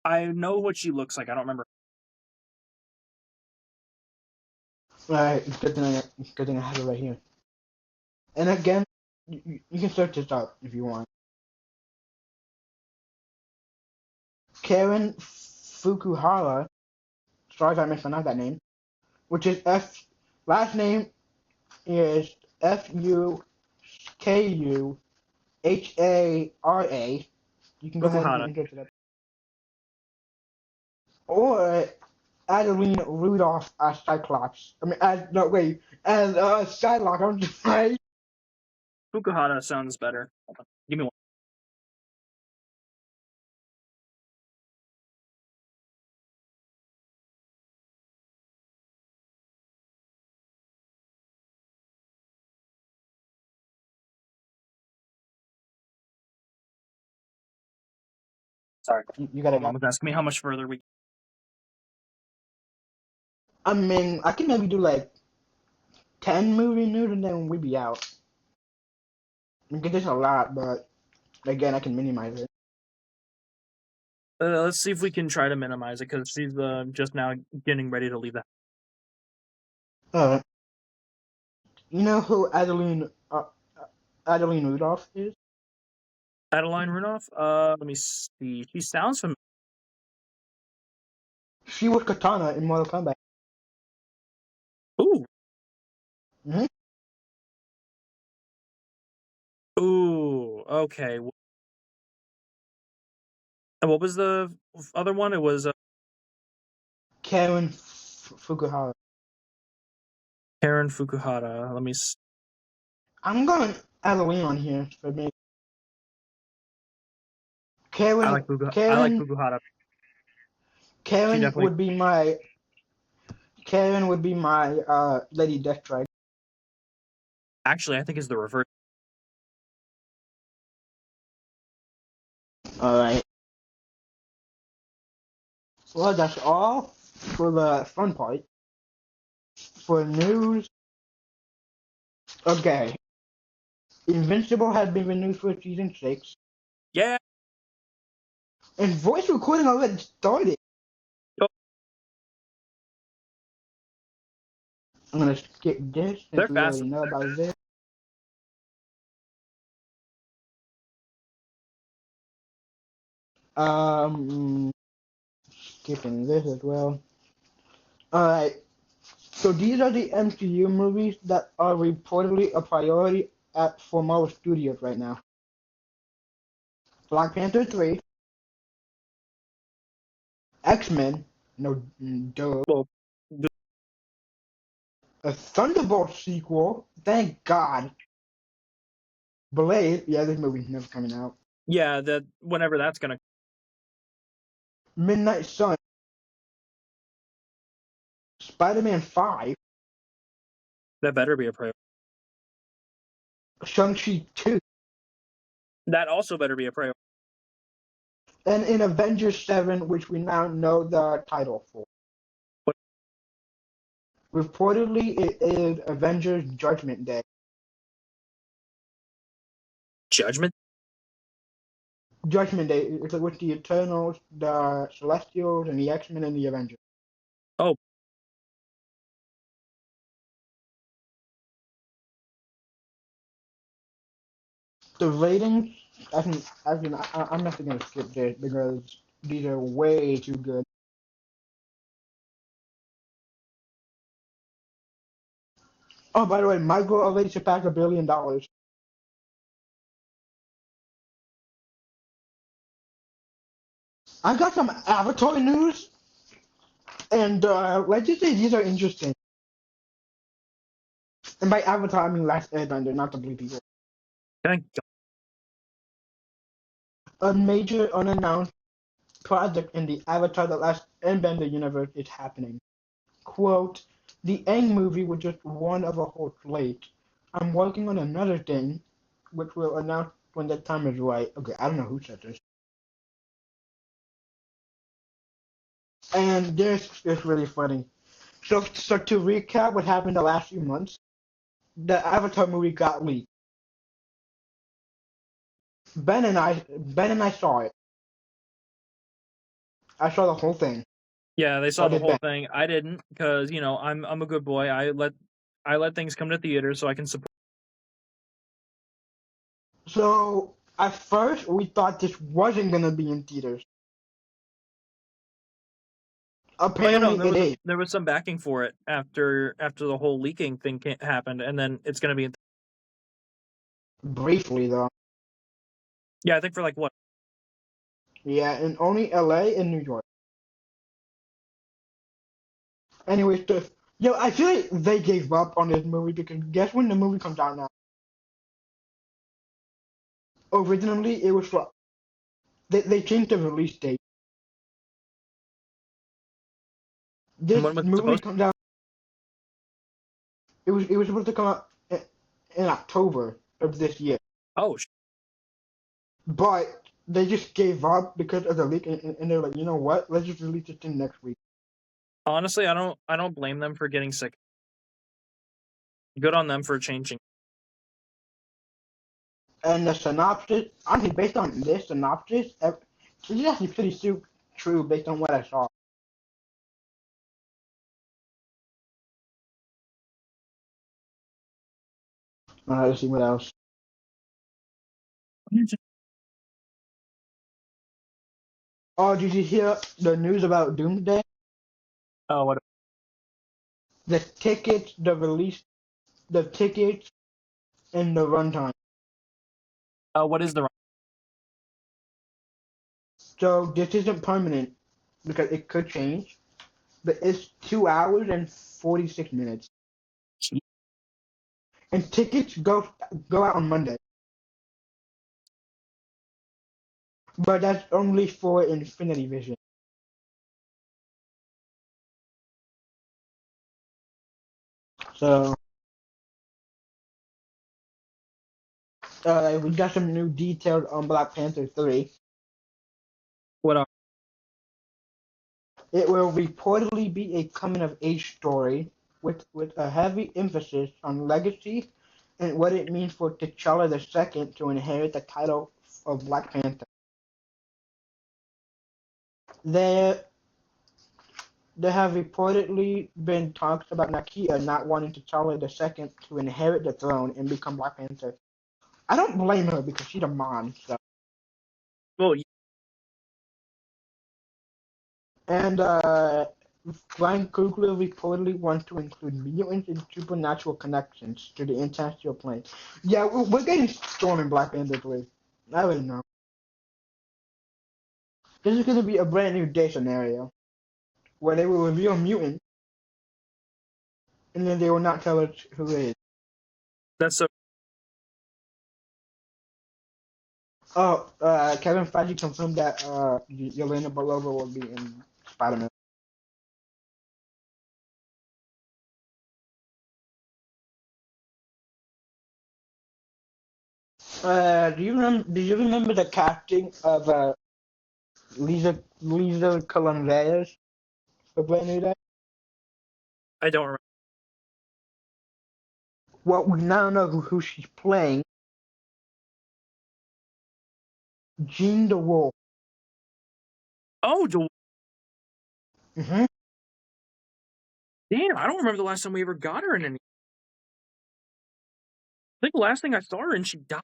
I know what she looks like. I don't remember. Alright, good thing I have it right here. And again, you can search this up if you want. Karen Fukuhara, sorry if I mispronounced that name, which is last name is Fukuhara. You can go ahead Fukuhara. and search it up. Or Adeline Rudolph as Cyclops. I mean, as Psylocke. I'm just like, Fukuhara sounds better. Hold on. Give me one. Sorry. you gotta My go. mom was asking me how much further we. I mean, I can maybe do like 10 movie news and then we'd be out. Because there's a lot, but again, I can minimize it. Let's see if we can try to minimize it because she's just now getting ready to leave the. Alright. You know who Adeline Rudolph is? Adeline Rudolph. Let me see. She sounds familiar. She was Katana in Mortal Kombat. Ooh. Hmm. Ooh. Okay. And what was the other one? It was Karen Fukuhara. Karen Fukuhara. Let me. I'm going. Halloween on here for me. I Karen, like Karen, Fukuhara. She Karen definitely. would be my Lady Deathstrike. Actually, I think is the reverse. All right. Well, that's all for the fun part. For news, okay. Invincible has been renewed for season 6, Yeah. and voice recording already started. Oh, I'm gonna skip this since they're we fast. already know about this. Um, skipping this as well. All right. So these are the MCU movies that are reportedly a priority for Marvel Studios right now. Black Panther 3, X-Men, no, duh, Well, a Thunderbolt sequel, thank God. Blade, yeah, this movie's never coming out. yeah, that whenever that's gonna. Midnight Sun, Spider-Man 5, That better be a priority. Shang-Chi 2, That also better be a priority. and in Avengers 7, which we now know the title for. What Reportedly, it is Avengers Judgment Day. Judgment? Judgment Day, it's like with the Eternals, the Celestials, and the X-Men and the Avengers. Oh, The ratings, I'm not going to skip this because these are way too good. Oh, by the way, my goal already surpassed $1 billion. I got some Avatar news, and let's just say these are interesting. And by Avatar, I mean Last Airbender, not the Blue People. thank God. A major unannounced project in the Avatar: The Last Airbender universe is happening. Quote, the Aang movie was just one of a whole slate. I'm working on another thing, which we'll announce when the time is right. Okay, I don't know who said this. And this is really funny. So to recap what happened the last few months, the Avatar movie got leaked. Ben and I saw it. I saw the whole thing. Yeah, they So saw the did whole Ben. thing. I didn't, because I'm a good boy. I let things come to theater so I can support. So at first we thought this wasn't gonna be in theaters. Oh yeah, no, Apparently it is. there was some backing for it after the whole leaking thing happened, and then it's gonna be. Briefly though. Yeah, I think for like what? Yeah, in only LA and New York. Anyways, I feel like they gave up on this movie because guess when the movie comes out now? Originally it was for they changed the release date. This When was it movie supposed? comes out. It was supposed to come out in October of this year, Oh, but they just gave up because of the leak, and they're like, you know what? Let's just release this thing next week. honestly, I don't blame them for getting sick. Good on them for changing. And the synopsis, honestly, based on this synopsis, it's actually pretty true based on what I saw. Let's see what else. Oh, did you hear the news about Doomsday? Oh, what? The tickets, the release, the tickets, and the runtime. What is the? So this isn't permanent because it could change, but it's 2 hours and 46 minutes. And tickets go out on Monday. But that's only for Infinity Vision. So we got some new details on Black Panther 3. What are It will reportedly be a coming-of-age story with a heavy emphasis on legacy and what it means for T'Challa II to inherit the title of Black Panther. There, there have reportedly been talks about Nakia not wanting T'Challa II to inherit the throne and become Black Panther. I don't blame her because she's a mom. So. well? And Ryan Coogler reportedly wants to include mutants and supernatural connections to the Interstellar plane. Yeah, we're getting Storm in Black Panther 3. I already know. This is going to be a brand new day scenario where they will reveal a mutant and then they will not tell us who it is. That's so. Oh, Kevin Feige confirmed that Yelena Belova will be in Spider-Man. Do you remember the casting of Lisa Colon-Reyes for Brand New Day? I don't remember. Well, we now know who she's playing. Jean DeWolf. Oh, Mm-hmm. damn! I don't remember the last time we ever got her in any. I think the last thing I saw her in, she died.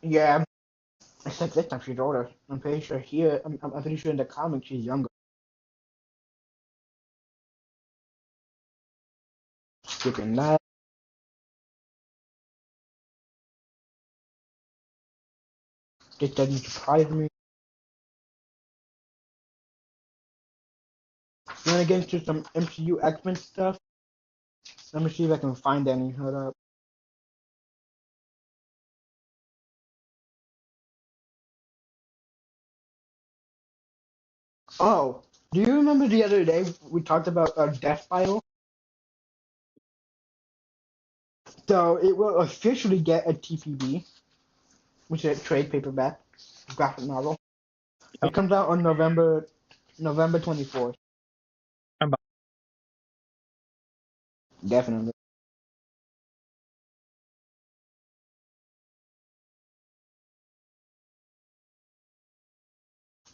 Yeah, except this time she's older. I'm pretty sure here, I'm pretty sure in the comics she's younger. Skipping that. This doesn't surprise me. You want to get into some MCU X-Men stuff? Let me see if I can find any. Hold up. Oh, do you remember the other day we talked about Death Spiral? So it will officially get a TPB, which is a trade paperback graphic novel. Oh, It comes out on November 24th. I'm Definitely.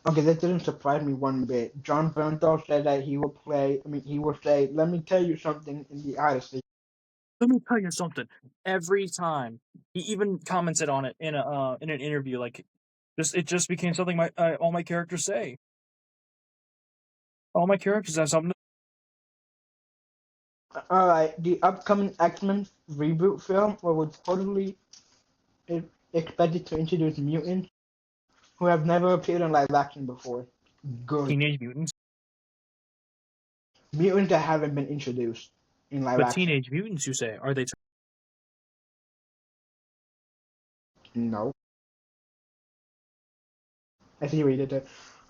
Okay, that didn't surprise me one bit. John Bernthal said that he will play. I mean, he will say, "Let me tell you something" in the Odyssey. Let me tell you something. Every time he even commented on it in an interview, like just it just became something my all my characters say. All my characters have something. All right, the upcoming X-Men reboot film will reportedly is expected to introduce mutants who have never appeared in live action before. Good. Teenage Mutants, Mutants that haven't been introduced in live but action. Teenage Mutants, you say, are they? No. I see what you did there.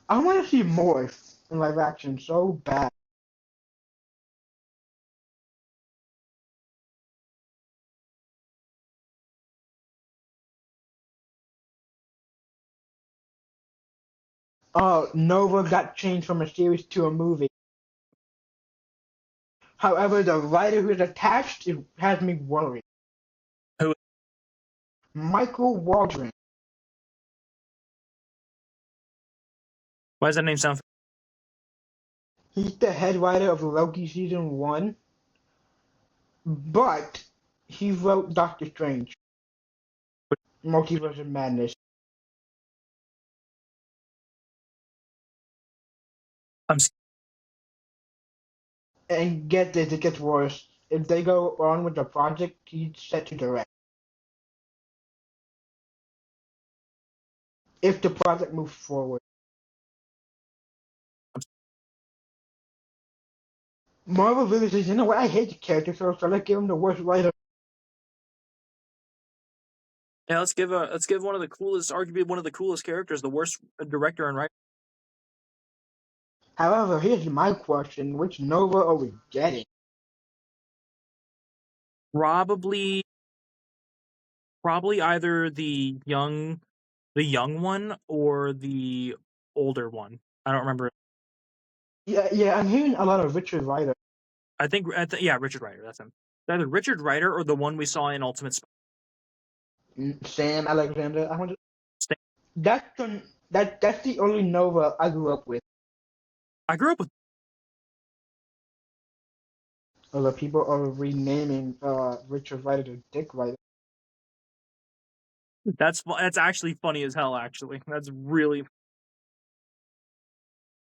I want to see Morph in live action so bad. Oh, Nova got changed from a series to a movie. However, the writer who's attached it has me worried. Who? Michael Waldron. Why does that name sound? He's the head writer of Loki season 1, but he wrote Doctor Strange, Multiverse of Madness. I'm And get this, it gets worse. If they go on with the project, he's set to direct. If the project moves forward. Marvel really says, you know what? I hate the character, so let's give him the worst writer. Yeah, let's give one of the coolest, arguably one of the coolest characters, the worst director and writer. However, here's my question: which Nova are we getting? Probably either the young one or the older one. I don't remember. Yeah, I'm hearing a lot of Richard Rider. I think yeah, Richard Rider. That's him. Either Richard Rider or the one we saw in Ultimate Sam Alexander. Spider. That's the only Nova I grew up with. I grew up with. Although people are renaming Richard Rider to Dick Rider. That's actually funny as hell. Actually, that's really.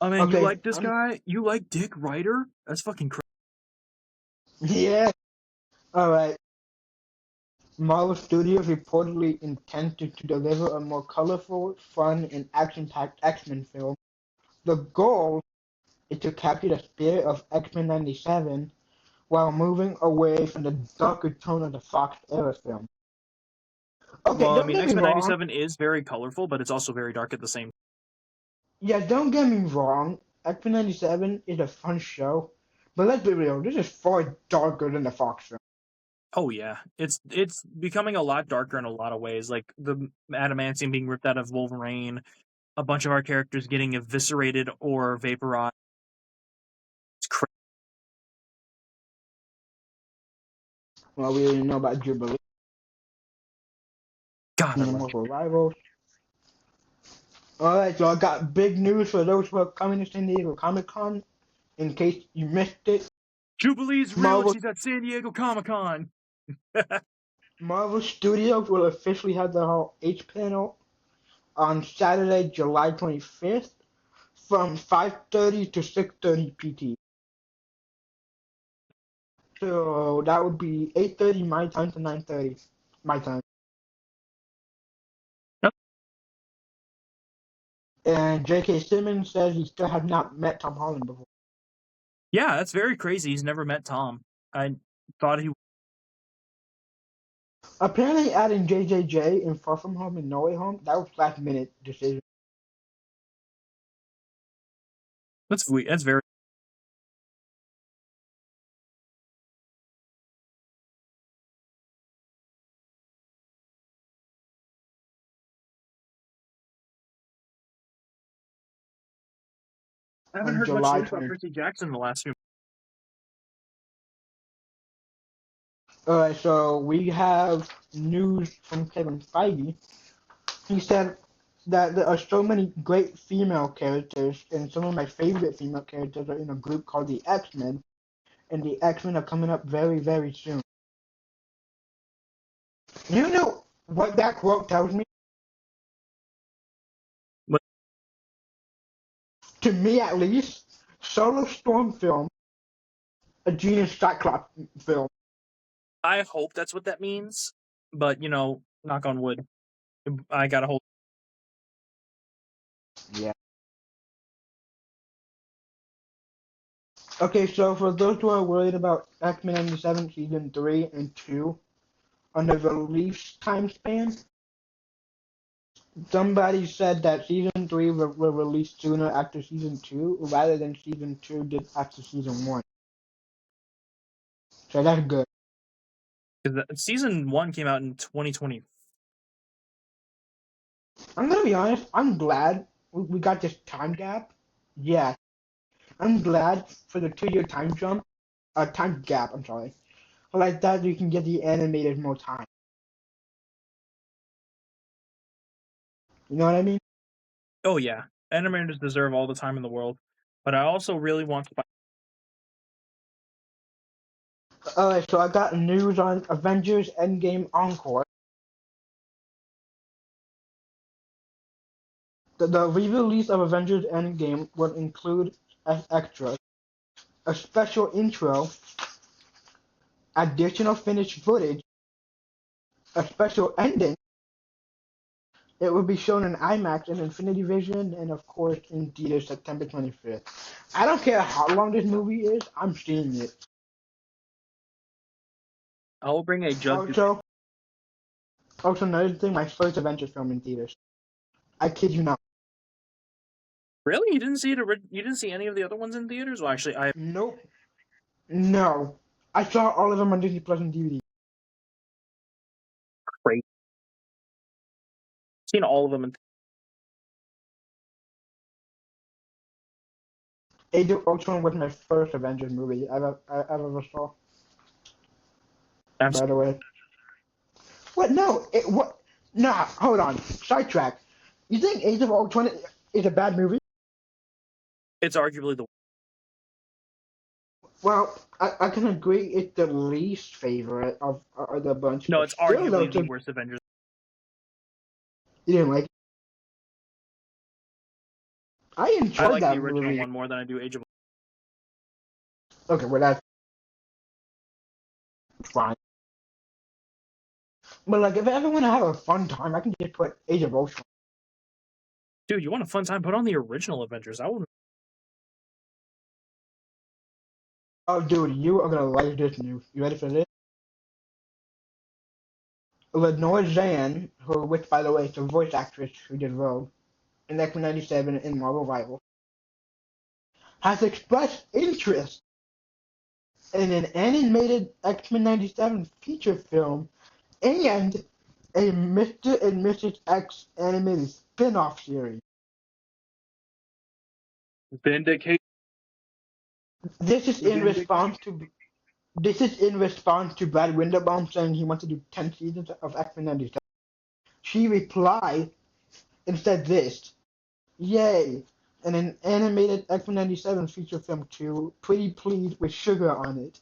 I mean, you Okay, like this guy? You like Dick Rider? That's fucking crazy. yeah. All right. Marvel Studios reportedly intended to deliver a more colorful, fun, and action-packed X-Men film. The goal is to capture the spirit of X-Men '97 while moving away from the darker tone of the Fox era film. Okay, Well, I don't mean, get me X-Men wrong. '97 is very colorful, but it's also very dark at the same. Yeah, don't get me wrong. X-Men '97 is a fun show, but let's be real. This is far darker than the Fox film. Oh yeah, it's becoming a lot darker in a lot of ways. Like the adamantium being ripped out of Wolverine, a bunch of our characters getting eviscerated or vaporized. It's crazy. Well, we already know about Jubilee God, I and love Immortal Rivals. Alright, so I got big news for those who are coming to San Diego Comic Con. In case you missed it, Jubilee's real and Marvel she's at San Diego Comic Con. Marvel Studios will officially have the whole H panel on Saturday, July 25th from 5:30 to 6:30 PT. So that would be 8:30 my time to 9:30 my time. Yep. And J.K. Simmons says he still has not met Tom Holland before. Yeah, that's very crazy. He's never met Tom. I thought he. Apparently, adding JJJ in Far From Home and No Way Home, that was last minute decision. That's weird. That's very. I haven't On heard much July news about 20th. Percy Jackson in the last few. Alright, so we have news from Kevin Feige. He said that there are so many great female characters, and some of my favorite female characters are in a group called the X-Men, and the X-Men are coming up very, very soon. You know what that quote tells me? But To me, at least, Solo Storm film, a Genius Cyclops film. I hope that's what that means. But knock on wood. I gotta hold. Yeah. Okay, so for those who are worried about X-Men '97 season 3 and 2 on the release time span, somebody said that season 3 will release sooner after season 2 rather than season 2 did after season 1. So that's good. Season 1 came out in 2020. I'm gonna be honest, I'm glad we got this time gap. Yeah, I'm glad for the 2 year time gap, I'm sorry. Like that, you can get the animators more time. You know what I mean? Oh yeah, animators deserve all the time in the world. But I also really want to. Alright, so I got news on Avengers Endgame Encore. The re-release of Avengers Endgame will include as extras a special intro, additional finished footage, a special ending, It will be shown in IMAX and Infinity Vision, and of course in theaters September 25th. I don't care how long this movie is, I'm seeing it. I will bring a jug. Also another thing, my first Avengers film in theaters. I kid you not. Really? You didn't see it? You didn't see any of the other ones in theaters? Well, actually, I Nope. No. I saw all of them on Disney Plus and DVD. have seen all of them in. Age of Ultron was my first Avengers movie I ever saw. By the way. What? No. What? Nah. Hold on. Sidetrack. You think Age of Ultron is a bad movie? It's arguably the. Well, I can agree it's the least favorite of the bunch. No, But it's still, though, arguably the worst Avengers. you didn't like it. I I enjoyed like the that original movie. one more than I do Age of. Okay, well, that's fine. But, like, if I ever want to have a fun time, I can just put Age of Ultron. Dude, you want a fun time? Put on the original Avengers. I will. Oh, dude, you are going to like this news. You ready for this? Lenore Zan, which, by the way, is the voice actress who did Rogue in X-Men 97 and Marvel Rival, has expressed interest in an animated X-Men 97 feature film and a Mr. and Mrs. X animated spin-off series. Vindicate. This is in response to Brad Winderbaum saying he wants to do 10 seasons of X-Men 97. She replied and said this, "Yay, and an animated X-Men 97 feature film too, pretty pleased with sugar on it."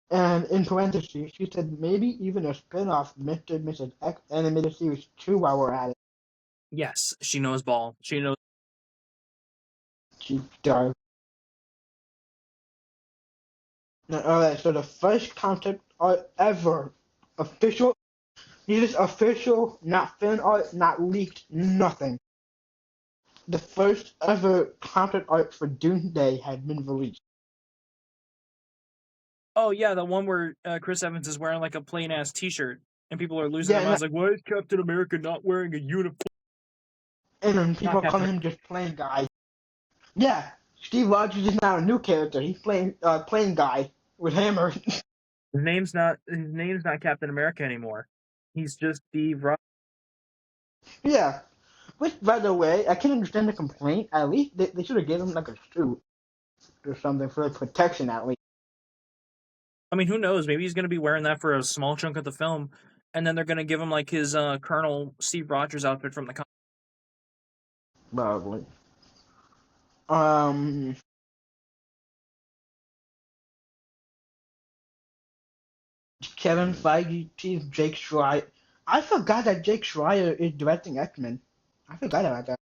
And in parentheses, she said maybe even a spin-off Mr. and Mrs. X animated series too while we're at it. Yes, she knows ball. She knows. She does. Alright, so the first concept art ever, official, this is official, not fan art, not leaked, nothing. The first ever concept art for Doomsday had been released. Oh yeah, the one where Chris Evans is wearing like a plain ass T-shirt, and people are losing their minds. Like, why is Captain America not wearing a uniform? And then people Not calling Captain. him just plain guy. Yeah, Steve Rogers is now a new character. He's playing plain guy with hammer. His name's not Captain America anymore. He's just Steve Rogers. Yeah. Which, by the way, I can understand the complaint. At least they should have given him like a suit or something for protection at least. I mean, who knows? Maybe he's going to be wearing that for a small chunk of the film, and then they're going to give him like his Colonel Steve Rogers outfit from the comic. Probably. Kevin Feige teased Jake Schreier. I forgot that Jake Schreier is directing X-Men. I forgot about that.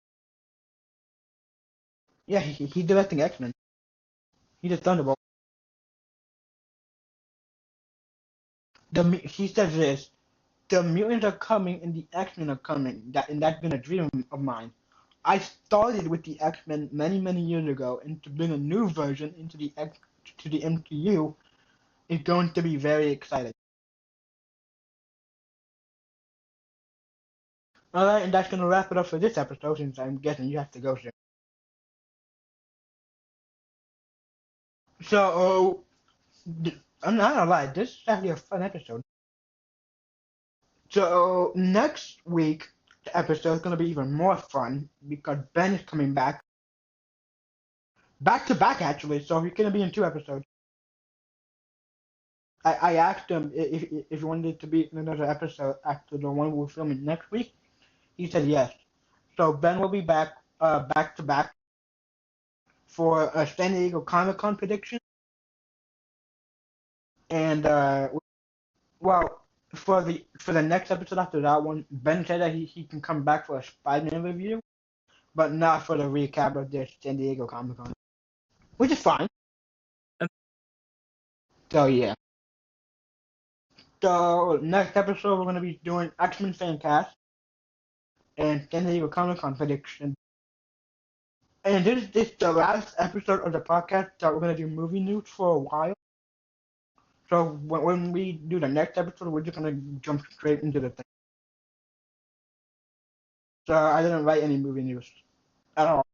Yeah, he's directing X-Men. He's a Thunderbolt. He says this: the mutants are coming and the X-Men are coming. And that's been a dream of mine. I started with the X-Men many years ago, and to bring a new version into the MCU is going to be very exciting. All right, and that's gonna wrap it up for this episode. Since I'm guessing you have to go soon. So, I'm not gonna lie, this is actually a fun episode. So next week, the episode is gonna be even more fun because Ben is coming back to back actually. So he's gonna be in 2 episodes. I asked him if he wanted to be in another episode after the one we're filming next week. He said yes. So Ben will be back to back for a San Diego Comic Con prediction, and well, for the next episode after that one, Ben said that he can come back for a Spider-Man review, but not for the recap of the San Diego Comic Con, which is fine. So yeah. So next episode we're gonna be doing X-Men Fan Cast. and San Diego Comic-Con prediction. And this is the last episode of the podcast that we're going to do movie news for a while. So when we do the next episode, we're just going to jump straight into the thing. So I didn't write any movie news at all.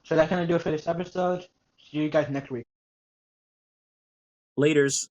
So that's going to do it for this episode. See you guys next week. Laters.